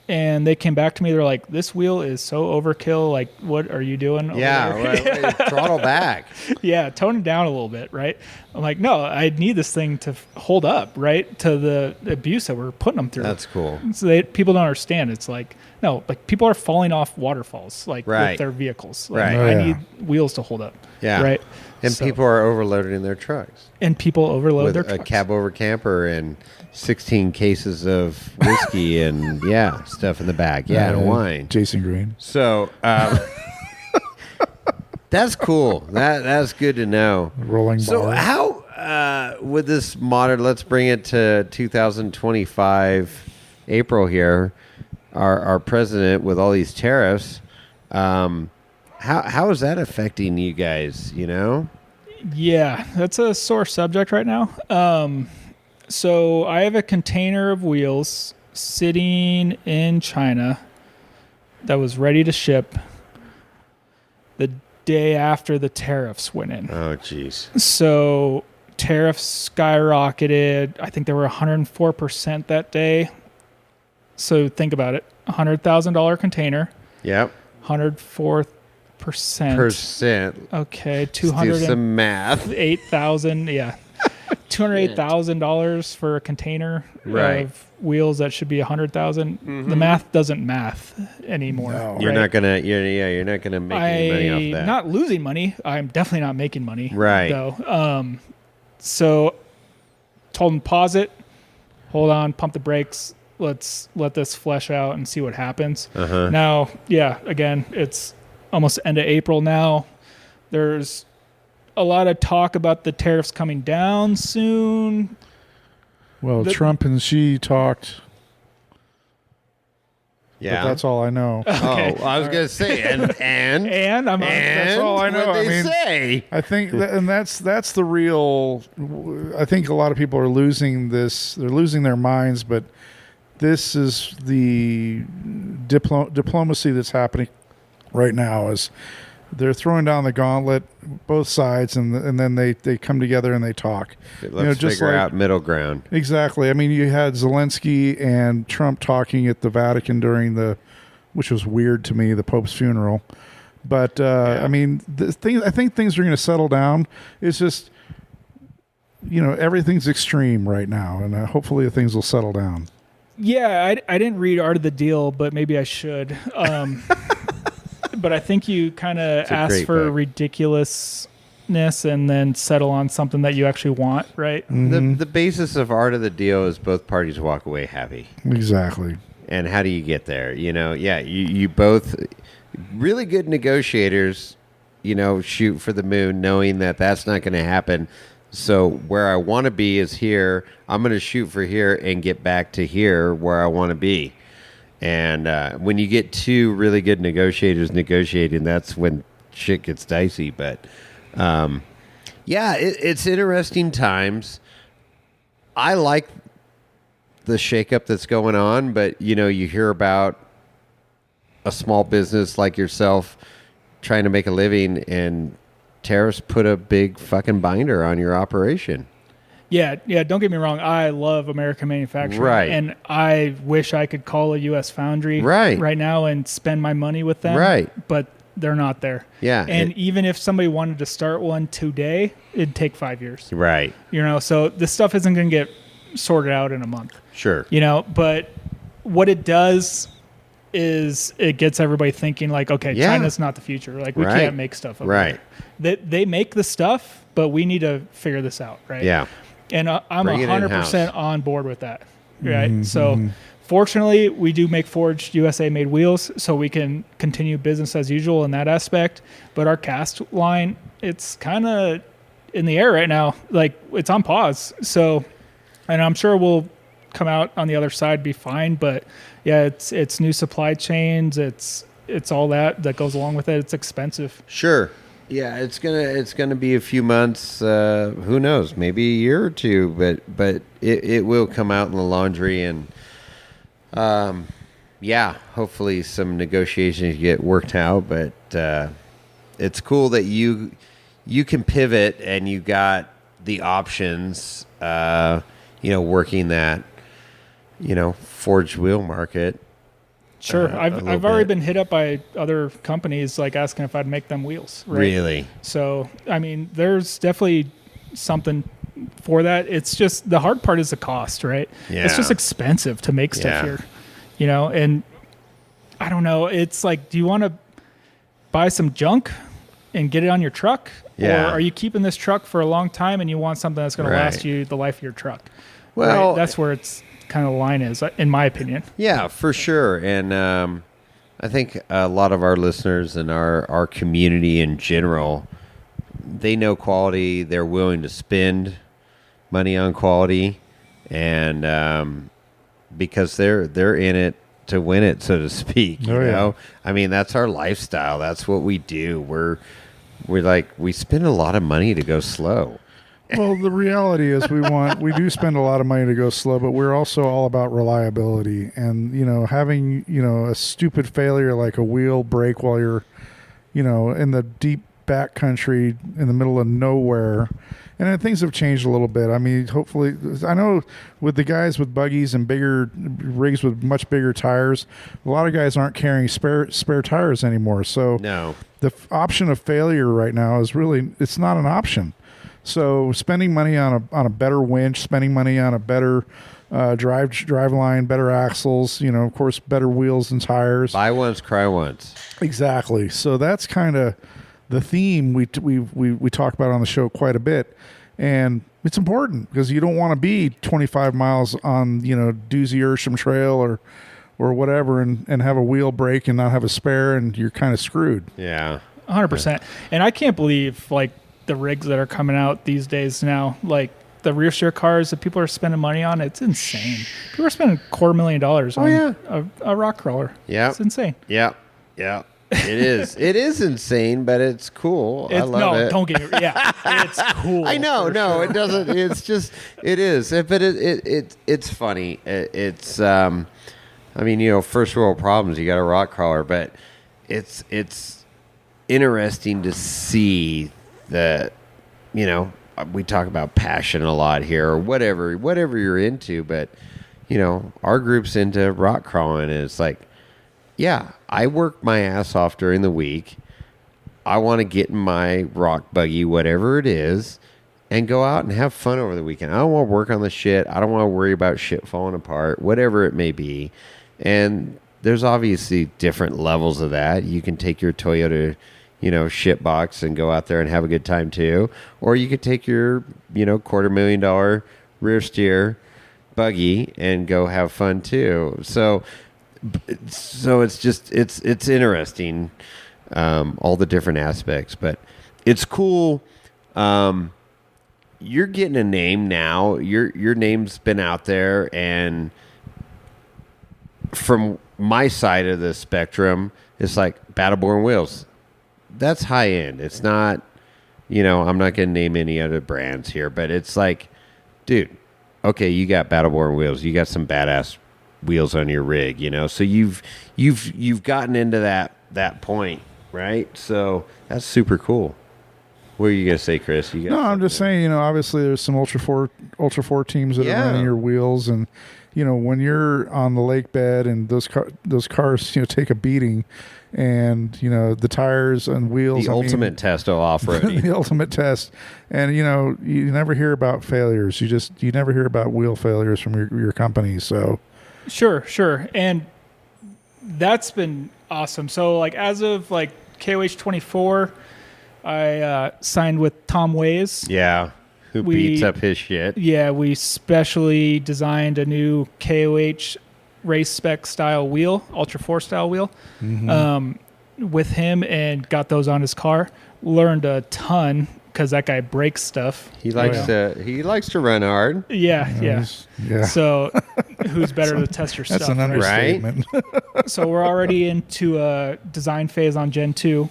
and they came back to me. They're like, "This wheel is so overkill. Like, what are you doing?" over there?" Well, throttle back. Yeah, tone it down a little bit, right? I'm like, no, I need this thing to hold up, right, to the abuse that we're putting them through. That's cool. So people don't understand. It's like, no, like people are falling off waterfalls, like Right. with their vehicles. Like, Right. Oh, I yeah. need wheels to hold up. Yeah. Right. And So- people are overloaded in their trucks. and people overload With their a trucks. cab over camper and 16 cases of whiskey and stuff in the back. Yeah, and wine. Jason Green. So that's cool. That's good to know. Rolling So bar. how with this modern? Let's bring it to 2025 April here. Our president with all these tariffs. How is that affecting you guys? Yeah, that's a sore subject right now. So I have a container of wheels sitting in China that was ready to ship the day after the tariffs went in. Oh, jeez. So tariffs skyrocketed. I think they were 104% that day. So think about it. $100,000 container, Yep. 104%. Percent. Okay, Let's do 208,000. some math. Yeah. $208,000 for a container Right. of wheels that should be 100,000. The math doesn't math anymore. No. You're right? not gonna. You're not gonna make any money off that. Not losing money. I'm definitely not making money. Right. Though. So told him pause it, hold on, pump the brakes. let's let this flesh out and see what happens. Now, yeah, again, it's almost end of April now. There's a lot of talk about the tariffs coming down soon. Well, Trump and Xi talked. Yeah, but that's all I know. Okay. Oh, I was going to say, and that's all I know. What'd they say? I think, that's the real. I think a lot of people are losing this. They're losing their minds, but this is the diplomacy that's happening right now. Is they're throwing down the gauntlet, both sides, and then they come together and they talk. Let's figure out middle ground. Exactly. I mean, you had Zelensky and Trump talking at the Vatican which was weird to me, the Pope's funeral. But I mean, I think things are going to settle down. It's just, everything's extreme right now, and hopefully things will settle down. Yeah, I didn't read Art of the Deal, but maybe I should. But I think you kind of ask for book. Ridiculousness and then settle on something that you actually want, right? Mm-hmm. The basis of Art of the Deal is both parties walk away happy. Exactly. And how do you get there? You both really good negotiators, shoot for the moon knowing that that's not going to happen. So where I want to be is here. I'm going to shoot for here and get back to here where I want to be. And when you get two really good negotiators negotiating, that's when shit gets dicey. But it's interesting times. I like the shakeup that's going on, but you hear about a small business like yourself trying to make a living, and tariffs put a big fucking binder on your operation. Yeah. Don't get me wrong. I love American manufacturing, right? And I wish I could call a U.S. foundry right now and spend my money with them, right? But they're not there. Yeah. And even if somebody wanted to start one today, it'd take 5 years, right? So this stuff isn't going to get sorted out in a month. Sure. But what it does is it gets everybody thinking like, okay, China's not the future. Like we can't make stuff over there. They make the stuff, but we need to figure this out, right? Yeah. And I'm 100% on board with that, right? Mm-hmm. So fortunately, we do make forged USA-made wheels, so we can continue business as usual in that aspect. But our cast line, it's kind of in the air right now. Like, it's on pause. So, and I'm sure we'll come out on the other side, be fine. But, yeah, it's new supply chains. It's all that goes along with it. It's expensive. Sure. Yeah, it's gonna be a few months. Who knows? Maybe a year or two. But it will come out in the laundry, and hopefully some negotiations get worked out. But it's cool that you can pivot and you got the options. Working that forged wheel market. Sure. I've already been hit up by other companies like asking if I'd make them wheels. Right? Really? So, I mean, there's definitely something for that. It's just the hard part is the cost, right? Yeah. It's just expensive to make stuff here, and I don't know. It's like, do you want to buy some junk and get it on your truck? Yeah. Or are you keeping this truck for a long time and you want something that's going to last you the life of your truck? Well, that's where it's kind of the line is, in my opinion. Yeah, for sure. And I think a lot of our listeners and our community in general, they know quality. They're willing to spend money on quality, and because they're in it to win it, so to speak. You know, I mean, that's our lifestyle. That's what we do. We spend a lot of money to go slow. Well, the reality is we do spend a lot of money to go slow, but we're also all about reliability. And, having, a stupid failure like a wheel break while you're, in the deep back country in the middle of nowhere. And then things have changed a little bit. I mean, hopefully, I know with the guys with buggies and bigger rigs with much bigger tires, a lot of guys aren't carrying spare tires anymore. So no, the option of failure right now is it's not an option. So spending money on a better winch, spending money on a better drive line, better axles, of course, better wheels and tires. Buy once, cry once. Exactly. So that's kind of the theme we talk about on the show quite a bit. And it's important because you don't want to be 25 miles on, Doozy Ersham Trail or whatever and have a wheel break and not have a spare, and you're kind of screwed. Yeah. 100%. And I can't believe like the rigs that are coming out these days now, like the rear steer cars that people are spending money on. It's insane. People are spending $250,000 on a rock crawler. Yeah. It's insane. Yeah. Yeah. It is. It is insane, but it's cool. I love it. Don't get me. Yeah, it's cool. I know. No, sure. it doesn't. It's just. It is. But it's funny. It's. I mean, first world problems. You got a rock crawler, but it's interesting to see that. We talk about passion a lot here, or whatever you're into, but our group's into rock crawling, and it's like. Yeah, I work my ass off during the week. I want to get in my rock buggy, whatever it is, and go out and have fun over the weekend. I don't want to work on the shit. I don't want to worry about shit falling apart, whatever it may be. And there's obviously different levels of that. You can take your Toyota, shit box and go out there and have a good time too. Or you could take your, $250,000 rear steer buggy and go have fun too. So it's just it's interesting, all the different aspects, but it's cool. You're getting a name now. Your name's been out there, and from my side of the spectrum, it's like Battleborn wheels. That's high end. It's not, I'm not going to name any other brands here, but it's like, dude, okay, you got Battleborn wheels. You got some badass wheels on your rig, so you've gotten into that point, right? So that's super cool. What are you gonna say, Chris? I'm just saying, obviously there's some Ultra 4 teams that are running your wheels, and when you're on the lake bed and those cars take a beating, and the tires and wheels, the ultimate test of off-roading. The ultimate test. And you never hear about failures. You never hear about wheel failures from your company. So Sure. And that's been awesome. So like as of like KOH 24, I signed with Tom Ways. Yeah. Who beats up his shit. Yeah. We specially designed a new KOH race spec style wheel, Ultra 4 style wheel, with him, and got those on his car. Learned a ton, because that guy breaks stuff. He likes to run hard. Yeah. So who's better to test your stuff? That's an understatement. Right? So we're already into a design phase on Gen 2,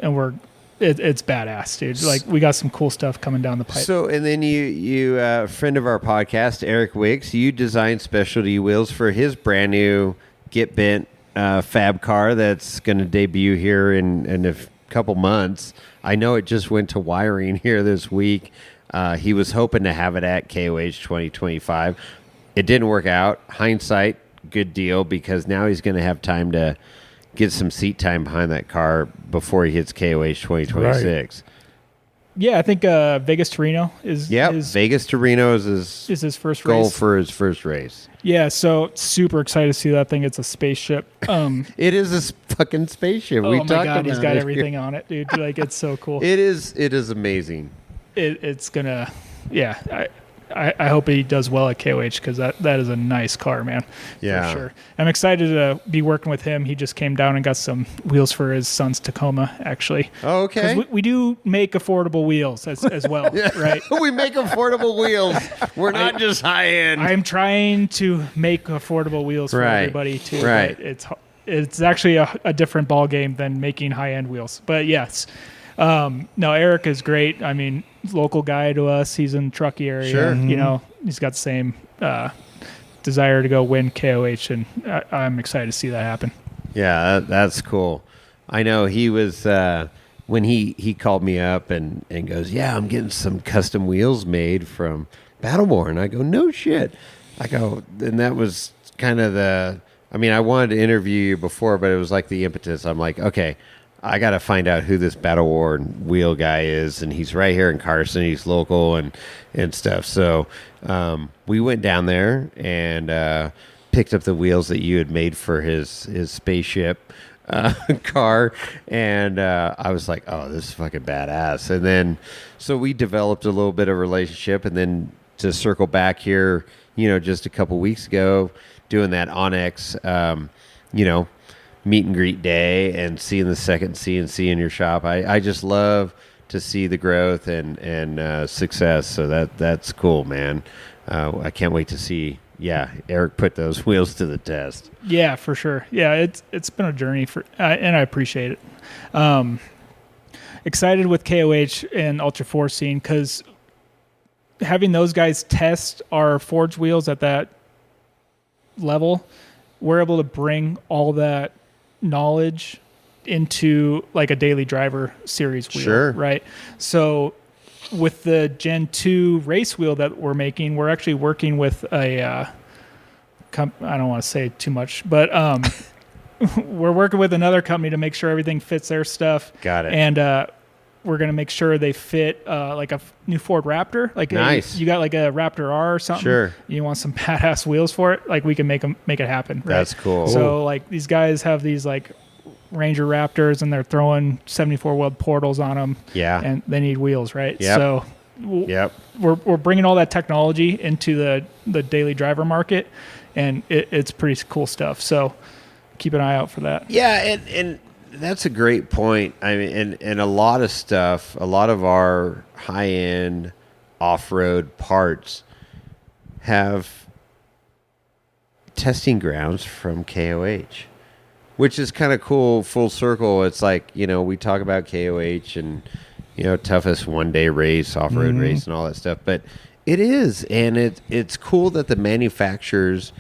and it's badass, dude. Like, we got some cool stuff coming down the pipe. So, and then you friend of our podcast, Eric Wicks, you designed specialty wheels for his brand new Get Bent fab car that's going to debut here in a couple months. I know it just went to wiring here this week. He was hoping to have it at KOH 2025. It didn't work out. Hindsight, good deal, because now he's going to have time to get some seat time behind that car before he hits KOH 2026. Right. Yeah, I think Vegas to Reno is. Yeah, Vegas to Reno is his first goal race. For his first race. Yeah, so super excited to see that thing. It's a spaceship. It is a fucking spaceship. Oh my god, he's got everything on it, dude. Like, it's so cool. It is amazing. It's gonna, yeah. I hope he does well at KOH, because that is a nice car, man. Yeah, for sure. I'm excited to be working with him. He just came down and got some wheels for his son's Tacoma, actually. Oh, okay. Because we do make affordable wheels as well, right? We make affordable wheels. We're not just high end. I'm trying to make affordable wheels for everybody too. Right. But it's actually a different ball game than making high end wheels. But yes. No, Eric is great. I mean, local guy to us. He's in the Truckee area. Sure. He's got the same desire to go win KOH, and I'm excited to see that happen. Yeah, that's cool. I know he was when he called me up and goes, yeah, I'm getting some custom wheels made from Battleborn. I go, no shit. I go, and that was kind of I wanted to interview you before, but it was like the impetus. I'm like, okay, I got to find out who this Battleborn wheel guy is, and he's right here in Carson. He's local and stuff. So we went down there and picked up the wheels that you had made for his spaceship. car, and I was like, oh, this is fucking badass. And then so we developed a little bit of a relationship, and then to circle back here, just a couple weeks ago, doing that Onyx, meet and greet day and seeing the second CNC in your shop. I just love to see the growth and success. So that's cool, man. I can't wait to see, Eric put those wheels to the test. Yeah, for sure. Yeah, it's been a journey and I appreciate it. Excited with KOH and Ultra 4 scene because having those guys test our forged wheels at that level, we're able to bring all that knowledge into like a daily driver series wheel. Sure. Right. So with the Gen 2 race wheel that we're making, we're actually working with I don't want to say too much, but we're working with another company to make sure everything fits their stuff. Got it. And we're going to make sure they fit like a new Ford Raptor. Like nice. You got like a Raptor R or something. Sure. You want some badass wheels for it. Like we can make it happen. Right? That's cool. So like these guys have these like Ranger Raptors and they're throwing 74 weld portals on them. Yeah. And they need wheels, right? Yep. So we're bringing all that technology into the daily driver market, and it's pretty cool stuff. So keep an eye out for that. Yeah, and that's a great point. I mean, and a lot of stuff, a lot of our high-end off-road parts have testing grounds from KOH, which is kind of cool, full circle. It's like, we talk about KOH and, toughest one-day race, off-road race and all that stuff. But it is, and it's cool that the manufacturers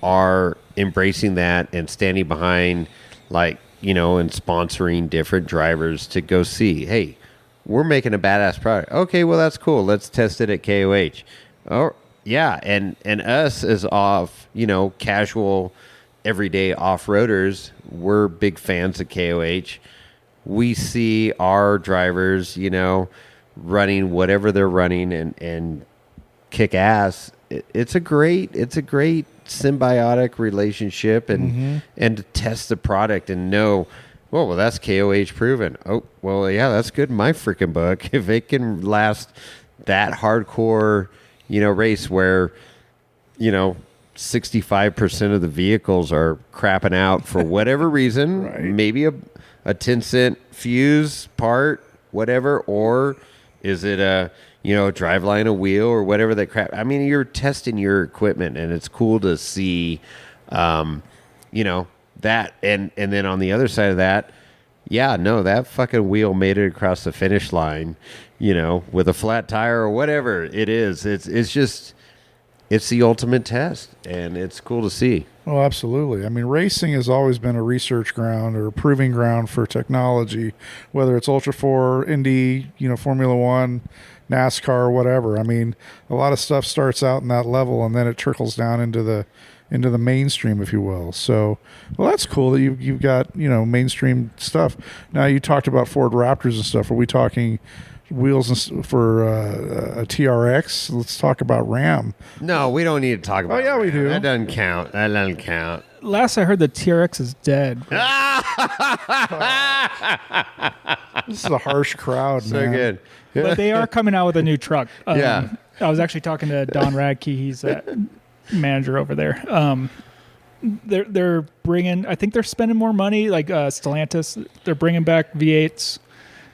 are embracing that and standing behind, like, and sponsoring different drivers to go see, hey, we're making a badass product. Okay, well, that's cool. Let's test it at KOH. Oh, yeah, and us as casual, everyday off-roaders, we're big fans of KOH. We see our drivers, running whatever they're running and kick ass. It's a great symbiotic relationship and to test the product and know, well, that's KOH proven. Oh, well, yeah, that's good in my freaking book. If it can last that hardcore, race where, 65% of the vehicles are crapping out for whatever reason, right. Maybe a 10 cent fuse part, whatever, or is it a driveline, a wheel, or whatever that crap. I mean, you're testing your equipment, and it's cool to see, that. And then on the other side of that, that fucking wheel made it across the finish line, with a flat tire or whatever it is. It's the ultimate test, and it's cool to see. Oh, absolutely. I mean, racing has always been a research ground or a proving ground for technology, whether it's Ultra 4, Indy, Formula One, NASCAR, whatever. I mean, a lot of stuff starts out in that level, and then it trickles down into the mainstream, if you will. So, well, that's cool that you've got mainstream stuff. Now, you talked about Ford Raptors and stuff. Are we talking wheels for a TRX? Let's talk about Ram. No, we don't need to talk about. Oh yeah, Ram. we do. That doesn't count. Last I heard, the TRX is dead. This is a harsh crowd, so man. Good. But they are coming out with a new truck. Yeah. I was actually talking to Don Radke. He's a manager over there. They're bringing, I think they're spending more money, like Stellantis. They're bringing back V8s.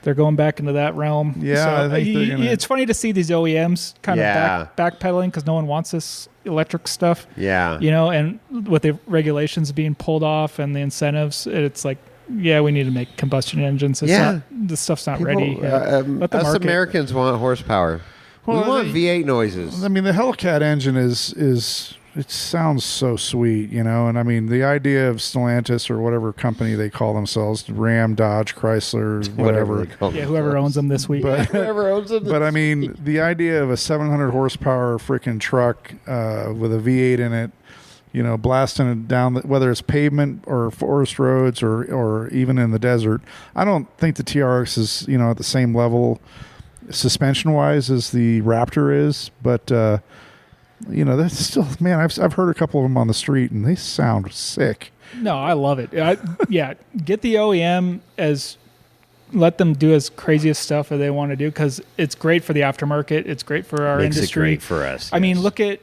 They're going back into that realm. Yeah, so I think it's funny to see these OEMs kind of backpedaling because no one wants this electric stuff. Yeah. And with the regulations being pulled off and the incentives, it's like, we need to make combustion engines. This stuff's not ready. Let the us market. Americans want horsepower. Well, we want V8 noises. I mean, the Hellcat engine is it sounds so sweet, and I mean, the idea of Stellantis or whatever company they call themselves, Ram, Dodge, Chrysler, whatever. Whoever owns them this week. But, whoever owns them. But I mean, the idea of a 700 horsepower freaking truck with a V8 in it, blasting it down, whether it's pavement or forest roads or even in the desert. I don't think the TRX is, at the same level suspension-wise as the Raptor is, but, that's still, man, I've heard a couple of them on the street, and they sound sick. No, I love it. Get the OEM let them do as craziest stuff as they want to do because it's great for the aftermarket. It's great for our Makes industry. it great for us. I mean, yes. look at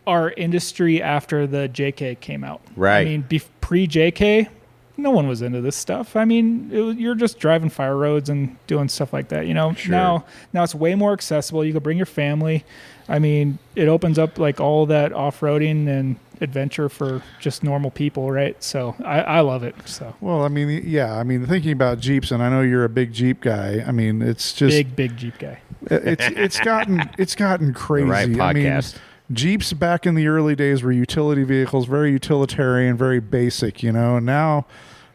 our industry after the JK came out. Right. I mean, pre-JK, no one was into this stuff. I mean, you're just driving fire roads and doing stuff like that. Sure. Now it's way more accessible. You can bring your family. I mean, it opens up like all that off-roading and adventure for just normal people, right? So I love it. So Well, I mean, yeah. I mean, thinking about Jeeps, and I know you're a big Jeep guy. I mean, it's just big Jeep guy. it's gotten crazy. The right podcast. I mean, Jeeps back in the early days were utility vehicles, very utilitarian, very basic, and now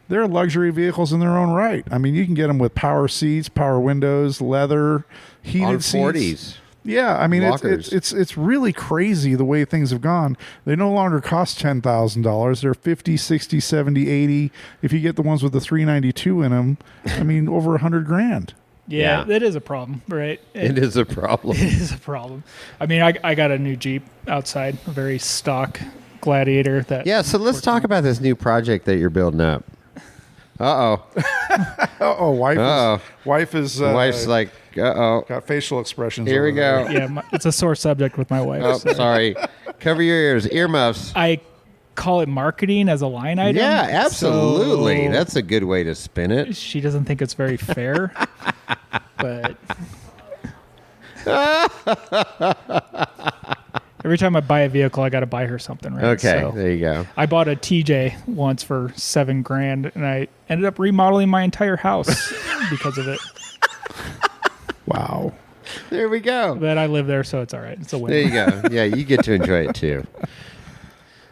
they're luxury vehicles in their own right. I mean, you can get them with power seats, power windows, leather, heated on seats. 40s. Yeah, I mean, it's really crazy the way things have gone. They no longer cost $10,000. They're 50, 60, 70, 80. If you get the ones with the 392 in them, I mean, over $100,000. Yeah, it is a problem, right? It is a problem. It is a problem. I mean, I got a new Jeep outside, a very stock Gladiator. Yeah, so let's talk about this new project that you're building up. Uh-oh. Wife's like, uh-oh. got facial expressions. Here we go. Yeah, it's a sore subject with my wife. Oh, sorry. Cover your ears. Earmuffs. I call it marketing as a line item. Yeah, absolutely. So That's a good way to spin it. she doesn't think it's very fair, but every time I buy a vehicle, I got to buy her something, right? Okay, So there you go. I bought a TJ once for $7,000, and I ended up remodeling my entire house because of it. Wow. There we go. But I live there, so it's all right. It's a win. There you go. Yeah, you get to enjoy it too.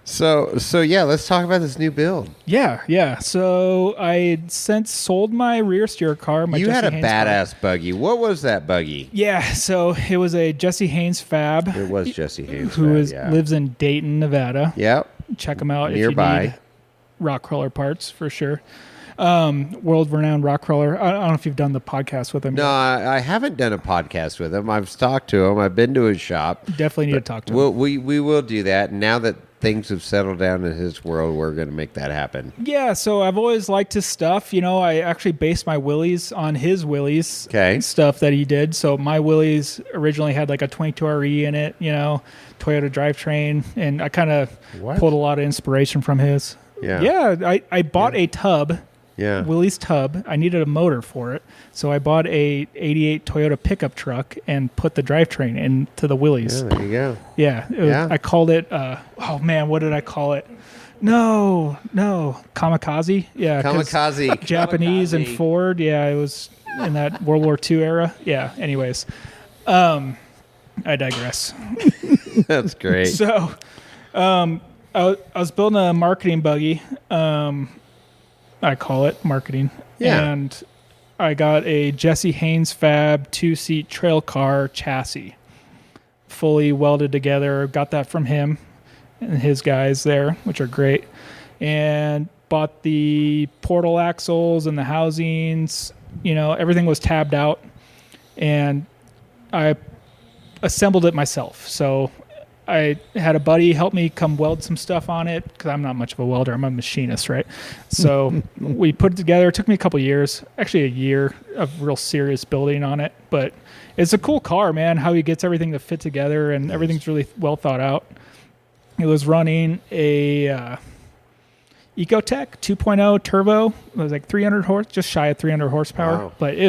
So yeah, let's talk about this new build. Yeah. So I had since sold my rear steer car. You had a Haynes badass buggy. What was that buggy? Yeah, so it was a Jesse Haynes Fab. It was Jesse Haynes. Who Fab, lives in Dayton, Nevada. Yep. Check him out Nearby. if you need rock crawler parts for sure. World-renowned rock crawler. I don't know if you've done the podcast with him. No, I haven't done a podcast with him. I've talked to him. I've been to his shop. Definitely need to talk to him. We will do that. Now that things have settled down in his world, we're going to make that happen. Yeah, so I've always liked his stuff. I actually based my Willys on his Willys stuff that he did. So my Willys originally had like a 22RE in it, Toyota drivetrain, and I kind of pulled a lot of inspiration from his. Yeah, I bought a tub. Yeah. Willys tub. I needed a motor for it. So I bought a 88 Toyota pickup truck and put the drivetrain into the Willys. Yeah, there you go. Yeah. I called it, what did I call it? No. Kamikaze. Yeah. Kamikaze. Japanese and Ford. Yeah, it was in that World War II era. Yeah, anyways. I digress. That's great. So I was building a marketing buggy. I call it marketing. Yeah. And I got a Jesse Haynes Fab 2-seat trail car chassis, fully welded together. Got that from him and his guys there, which are great. And bought the portal axles and the housings. Everything was tabbed out. And I assembled it myself. So I had a buddy help me come weld some stuff on it because I'm not much of a welder. I'm a machinist, right? So we put it together. It took me a couple years, actually a year of real serious building on it. But it's a cool car, man, how he gets everything to fit together and everything's really well thought out. It was running a Ecotec 2.0 turbo. It was like 300 just shy of 300 horsepower. Wow. But it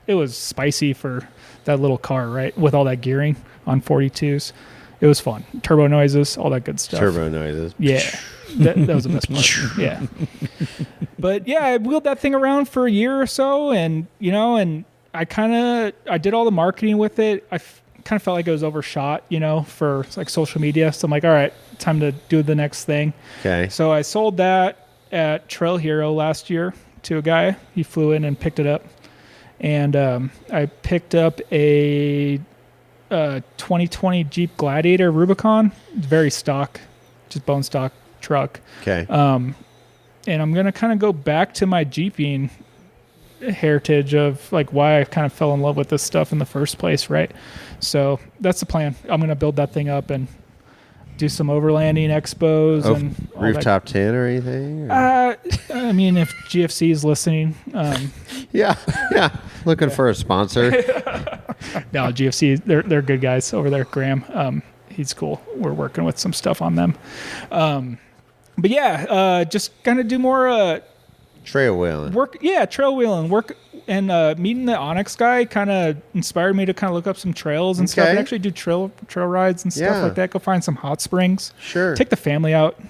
was spicy for that little car, right? With all that gearing on 42s. It was fun. Turbo noises, all that good stuff. Turbo noises. Yeah. That was the best part. Yeah. But yeah, I wheeled that thing around for a year or so and I did all the marketing with it. I kind of felt like it was overshot, for like social media. So I'm like, all right, time to do the next thing. Okay. So I sold that at Trail Hero last year to a guy. He flew in and picked it up. And I picked up a 2020 Jeep Gladiator Rubicon. It's very stock, just bone stock truck. Okay. And I'm going to kind of go back to my Jeeping heritage of like why I kind of fell in love with this stuff in the first place, right? So that's the plan. I'm going to build that thing up and do some overlanding expos and all rooftop 10 or anything? I mean, if GFC is listening, yeah, looking for a sponsor. no, GFC, they're good guys over there. Graham, he's cool. We're working with some stuff on them. But yeah, just kind of do more trail wheeling. Trail wheeling work. And meeting the Onyx guy kind of inspired me to kind of look up some trails and stuff and actually do trail rides and stuff like that. Go find some hot springs. Sure. Take the family out,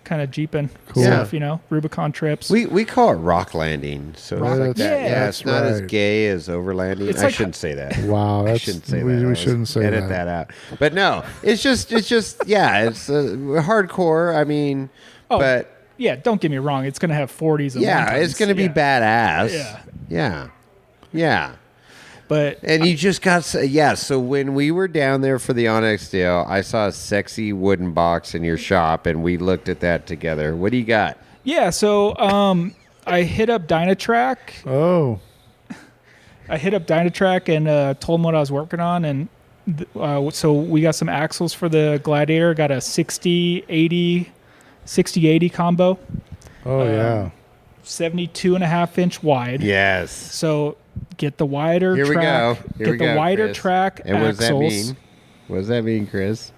kind of jeeping stuff, Rubicon trips. We call it rock landing. So it's like that. Yeah, it's not as gay as overlanding. I shouldn't say that. Wow, I shouldn't say that. We shouldn't say that. Edit that out. But no, it's just it's hardcore. I mean, but yeah, don't get me wrong. It's going to have 40s. And it's going to be badass. Yeah. And you just got so when we were down there for the Onyx deal, I saw a sexy wooden box in your shop, and we looked at that together. What do you got? Yeah, so I hit up Dynatrack. Oh. I hit up Dynatrack and told them what I was working on, and so we got some axles for the Gladiator. Got a 60-80 combo. Oh, yeah. 72.5-inch wide. Yes. So get the wider track. Here we go, wider Chris. track and axles. What does that mean? What does that mean, Chris?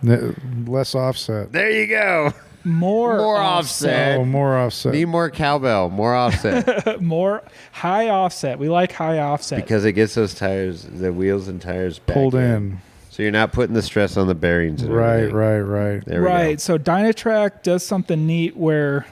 Less offset. There you go. More offset. Oh, more offset. Need more cowbell. More offset. More high offset. We like high offset. Because it gets those tires, the wheels and tires back pulled in. So you're not putting the stress on the bearings. And everything. Right. There we go. So Dynatrack does something neat where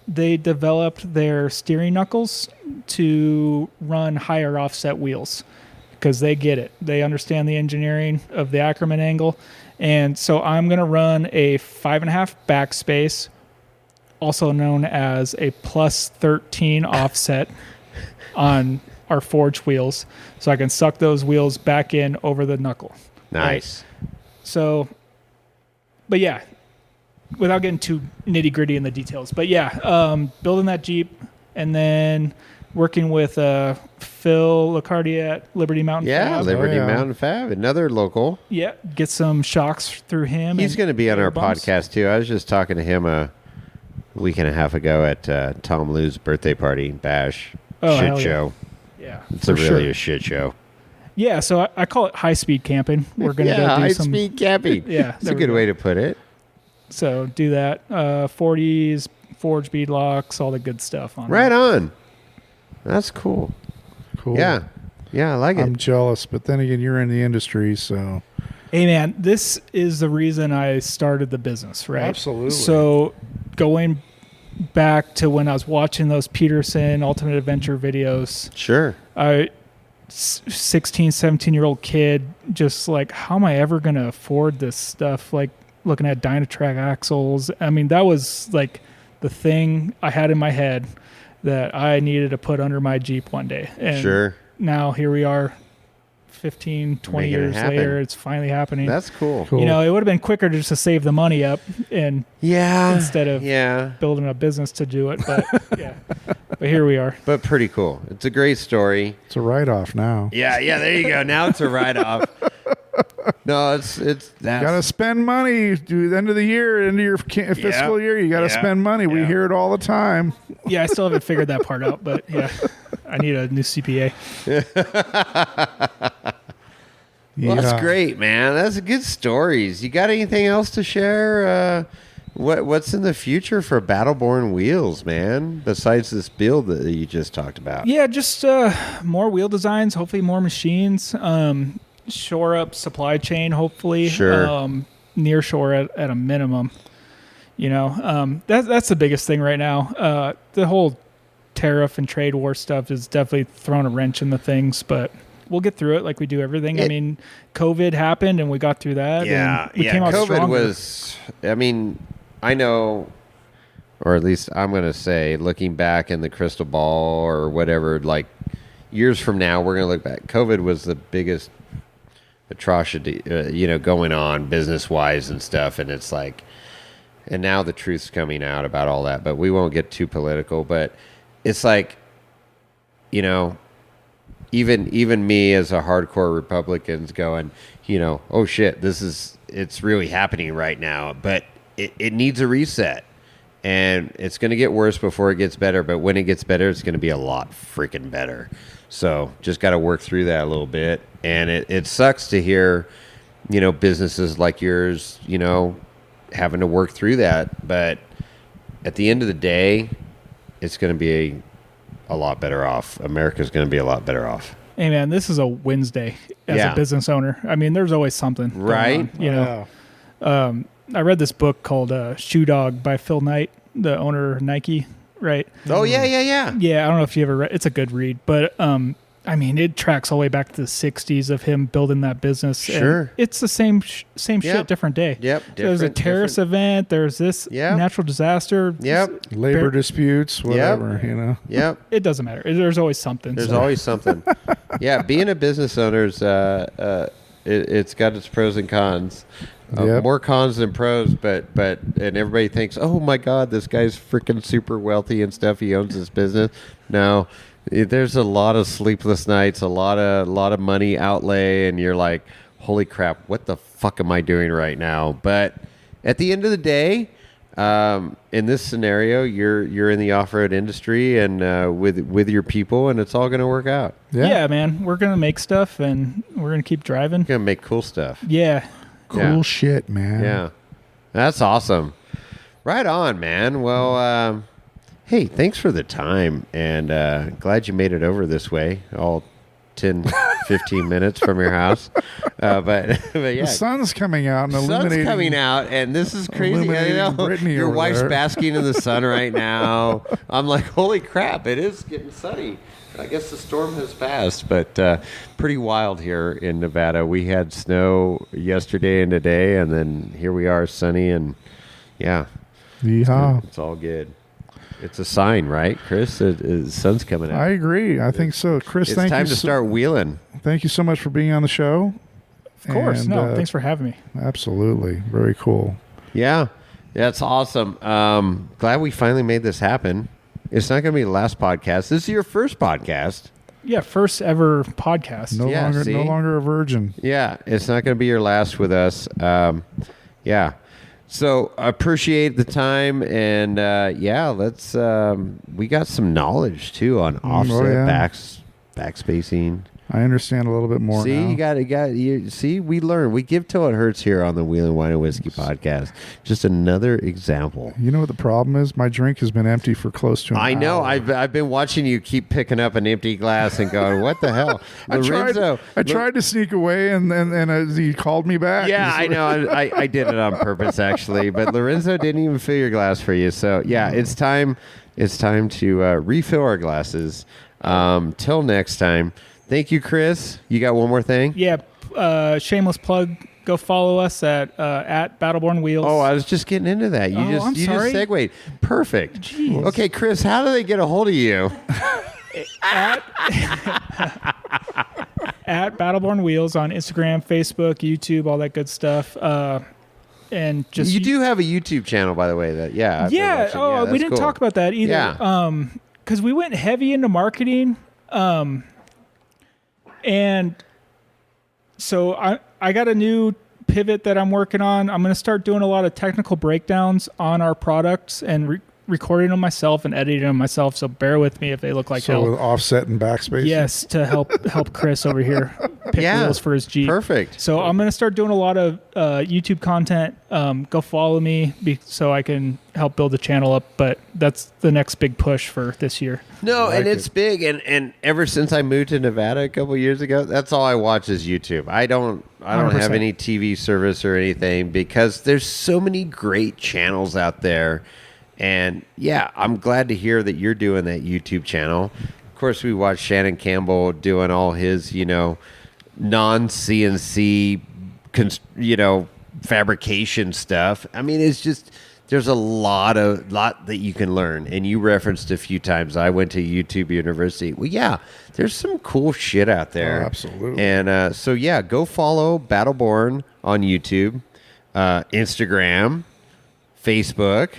they developed their steering knuckles to run higher offset wheels because they get it. They understand the engineering of the Ackerman angle. And so I'm going to run a 5.5 backspace, also known as a plus 13 offset on our forged wheels. So I can suck those wheels back in over the knuckle. Nice. Right? So, but yeah, without getting too nitty gritty in the details, but yeah, building that Jeep and then working with Phil Licardi at Liberty Mountain Fab. Liberty Mountain Fab, another local. Yeah, get some shocks through him. He's going to be on our podcast too. I was just talking to him a week and a half ago at Tom Lou's birthday party bash. Shit show. Yeah, it's really a shit show. Yeah, so I call it high-speed camping. We're going to go do high-speed camping. Yeah. That's a good way to put it. So do that. 40s, forged bead locks, all the good stuff on Right on. That's cool. Yeah, I like it. I'm jealous, but then again, you're in the industry, so. Hey, man, this is the reason I started the business, right? Absolutely. So going back to when I was watching those Peterson Ultimate Adventure videos. Sure. 16, 17-year-old kid, just like, how am I ever going to afford this stuff? Like looking at Dynatrack axles. I mean, that was like the thing I had in my head that I needed to put under my Jeep one day. And now here we are 15, 20 years later. It's finally happening. That's cool. You know, it would have been quicker just to save the money up and instead of building a business to do it. But but here we are. But pretty cool. It's a great story. It's a write-off now. Yeah, there you go. Now it's a write-off. No, it's you got to spend money. Do the end of the year, end of your fiscal year, you got to spend money. We hear it all the time. Yeah, I still haven't figured that part out, but I need a new CPA. Well, that's great, man. That's good stories. You got anything else to share? What's in the future for Battleborn Wheels, man, besides this build that you just talked about? Yeah, just more wheel designs, hopefully more machines, shore up supply chain, hopefully. Sure. Near shore at a minimum. You know, that's the biggest thing right now. The whole tariff and trade war stuff has definitely thrown a wrench in the things, but we'll get through it like we do everything. I mean, COVID happened and we got through that. Yeah, and we came out COVID stronger. was, I mean, I know, or at least I'm going to say, looking back in the crystal ball or whatever, like years from now, we're going to look back. COVID was the biggest atrocity, going on business-wise and stuff, and it's like, and now the truth's coming out about all that, but we won't get too political, but it's like, even me as a hardcore Republican's going, oh shit, this is it's really happening right now, but it needs a reset. And it's going to get worse before it gets better. But when it gets better, it's going to be a lot freaking better. So just got to work through that a little bit. And it sucks to hear, businesses like yours, having to work through that. But at the end of the day, it's going to be a lot better off. America's going to be a lot better off. Hey, man, this is a Wednesday as a business owner. I mean, there's always something. Right. I read this book called Shoe Dog by Phil Knight, the owner of Nike, right? Oh, yeah. Yeah, I don't know if you ever read. It's a good read, but I mean, it tracks all the way back to the 60s of him building that business. Sure. And it's the same shit, different day. Yep. There's a terrorist event. There's this natural disaster. Yep. Labor disputes, whatever, Yep. It doesn't matter. There's always something. There's always something. Yeah, being a business owner is, it's got its pros and cons. More cons than pros, but and everybody thinks, oh my God, this guy's freaking super wealthy and stuff. He owns this business. No, there's a lot of sleepless nights, a lot of money outlay, and you're like, holy crap, what the fuck am I doing right now? But at the end of the day, in this scenario, you're in the off-road industry and with your people, and it's all going to work out. Yeah, man, we're gonna make stuff, and we're gonna keep driving. We're gonna make cool stuff. Yeah. Cool shit, man. Yeah. That's awesome. Right on, man. Well, hey, thanks for the time, and glad you made it over this way, all 10, 15 minutes from your house. But yeah. The sun's coming out and illuminating. Sun's coming out, and this is crazy. Your wife's basking in the sun right now. I'm like, holy crap, it is getting sunny. I guess the storm has passed, but pretty wild here in Nevada. We had snow yesterday and today, and then here we are, sunny, and Yeehaw. It's all good. It's a sign, right, Chris? The sun's coming out. I agree. I think so. Chris, it's thank you. It's time to start wheeling. Thank you so much for being on the show. Of course. Thanks for having me. Absolutely. Very cool. Yeah. That's awesome. Glad we finally made this happen. It's not going to be the last podcast. This is your first podcast. Yeah, first ever podcast. No longer a virgin. Yeah, it's not going to be your last with us. Yeah. So I appreciate the time, and let's. We got some knowledge too on offset backspacing. I understand a little bit more. See, now. you see, we learn. We give till it hurts here on the Wheelin' Wine and Whiskey podcast. Just another example. You know what the problem is? My drink has been empty for close to an hour. I know. I've been watching you keep picking up an empty glass and going, "What the hell?" Lorenzo, I tried to sneak away, and he called me back. Yeah, I know. I did it on purpose, actually. But Lorenzo didn't even fill your glass for you. So yeah, it's time. It's time to refill our glasses. Till next time. Thank you, Chris. You got one more thing? Yeah. Shameless plug. Go follow us at Battleborn Wheels. Oh, I was just getting into that. You just segued. Perfect. Jeez. Okay, Chris, how do they get a hold of you? at Battleborn Wheels on Instagram, Facebook, YouTube, all that good stuff. And just you do have a YouTube channel, by the way. We didn't talk about that either. Yeah. Because we went heavy into marketing. And so I got a new pivot that I'm working on. I'm going to start doing a lot of technical breakdowns on our products and recording them myself and editing them myself. So bear with me if they look like hell. So with offset and backspace? Yes, to help Chris over here pick wheels for his Jeep. Perfect. So I'm going to start doing a lot of YouTube content. Go follow me so I can help build the channel up. But that's the next big push for this year. No, and it's big. And ever since I moved to Nevada a couple years ago, that's all I watch is YouTube. I don't 100%. Have any TV service or anything because there's so many great channels out there. And yeah, I'm glad to hear that you're doing that YouTube channel. Of course, we watched Shannon Campbell doing all his, non-CNC, fabrication stuff. I mean, it's just there's a lot that you can learn. And you referenced a few times. I went to YouTube University. Well, yeah, there's some cool shit out there. Oh, absolutely. And go follow Battleborn on YouTube, Instagram, Facebook.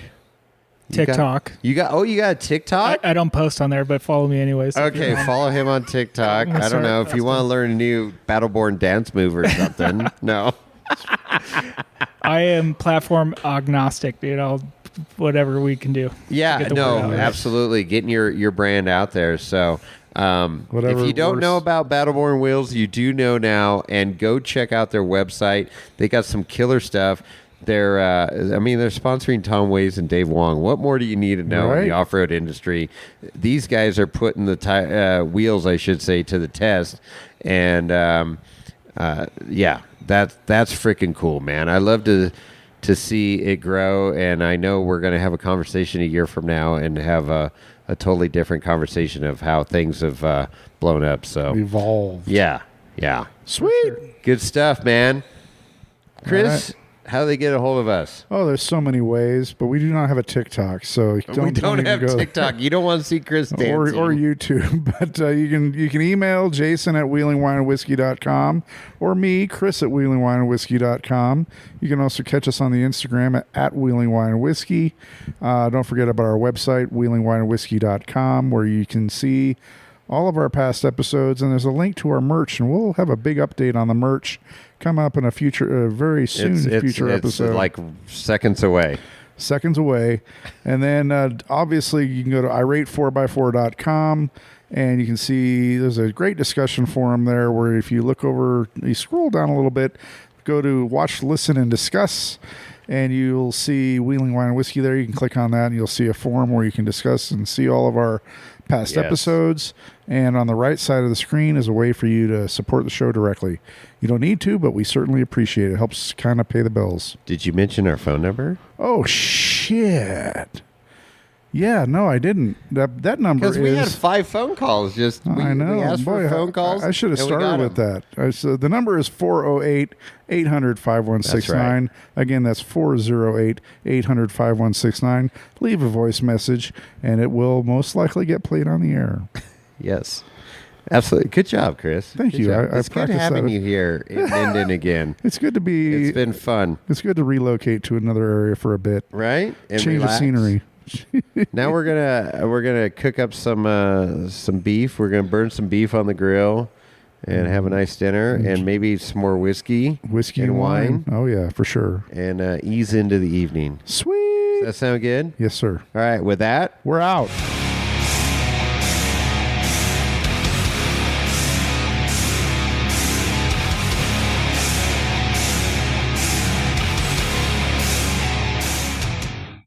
TikTok. You got a TikTok? I don't post on there, but follow me anyways. Okay, follow him on TikTok. I don't know if you want to learn a new Battleborn dance move or something. No. I am platform agnostic, dude. I'll whatever we can do. Yeah, no, absolutely. Getting your brand out there. So if you don't know about Battleborn Wheels, you do know now, and go check out their website. They got some killer stuff. They're sponsoring Tom Ways and Dave Wong. What more do you need to know in the off-road industry? These guys are putting the wheels, I should say, to the test. And that's freaking cool, man. I love to see it grow, and I know we're going to have a conversation a year from now and have a totally different conversation of how things have blown up. So evolved. Yeah. Sweet. Sure. Good stuff, man. Chris, how do they get a hold of us? Oh, there's so many ways, but we do not have a TikTok, so we don't have TikTok. You don't want to see Chris dancing. or YouTube, but you can email Jason at wheelingwineandwhiskey.com or me, Chris at wheelingwineandwhiskey.com. You can also catch us on the Instagram at wheelingwineandwhiskey. Don't forget about our website, wheelingwineandwhiskey.com, where you can see all of our past episodes, and there's a link to our merch, and we'll have a big update on the merch come up in a future, very soon future episode. It's like seconds away. And then obviously you can go to irate4x4.com, and you can see there's a great discussion forum there where if you look over, you scroll down a little bit, go to watch, listen, and discuss, and you'll see Wheeling Wine and Whiskey there. You can click on that and you'll see a forum where you can discuss and see all of our past episodes. And on the right side of the screen is a way for you to support the show directly. You don't need to, but we certainly appreciate it. It helps kind of pay the bills. Did you mention our phone number? Oh, shit. Yeah, no, I didn't. That number is... Because we had 5 phone calls. We asked for phone calls. I should have started with that. The number is 408-800-5169. That's right. Again, that's 408-800-5169. Leave a voice message, and it will most likely get played on the air. Yes. Absolutely. Good job, Chris. Thank you. It's good having you here in Minden again. It's good to be... It's been fun. It's good to relocate to another area for a bit. Right? And change relax. of scenery. Now we're gonna cook up some beef. We're gonna burn some beef on the grill and have a nice dinner, and maybe some more whiskey and wine. Oh yeah, for sure. And ease into the evening. Sweet. Does that sound good? Yes, sir. All right. With that, we're out.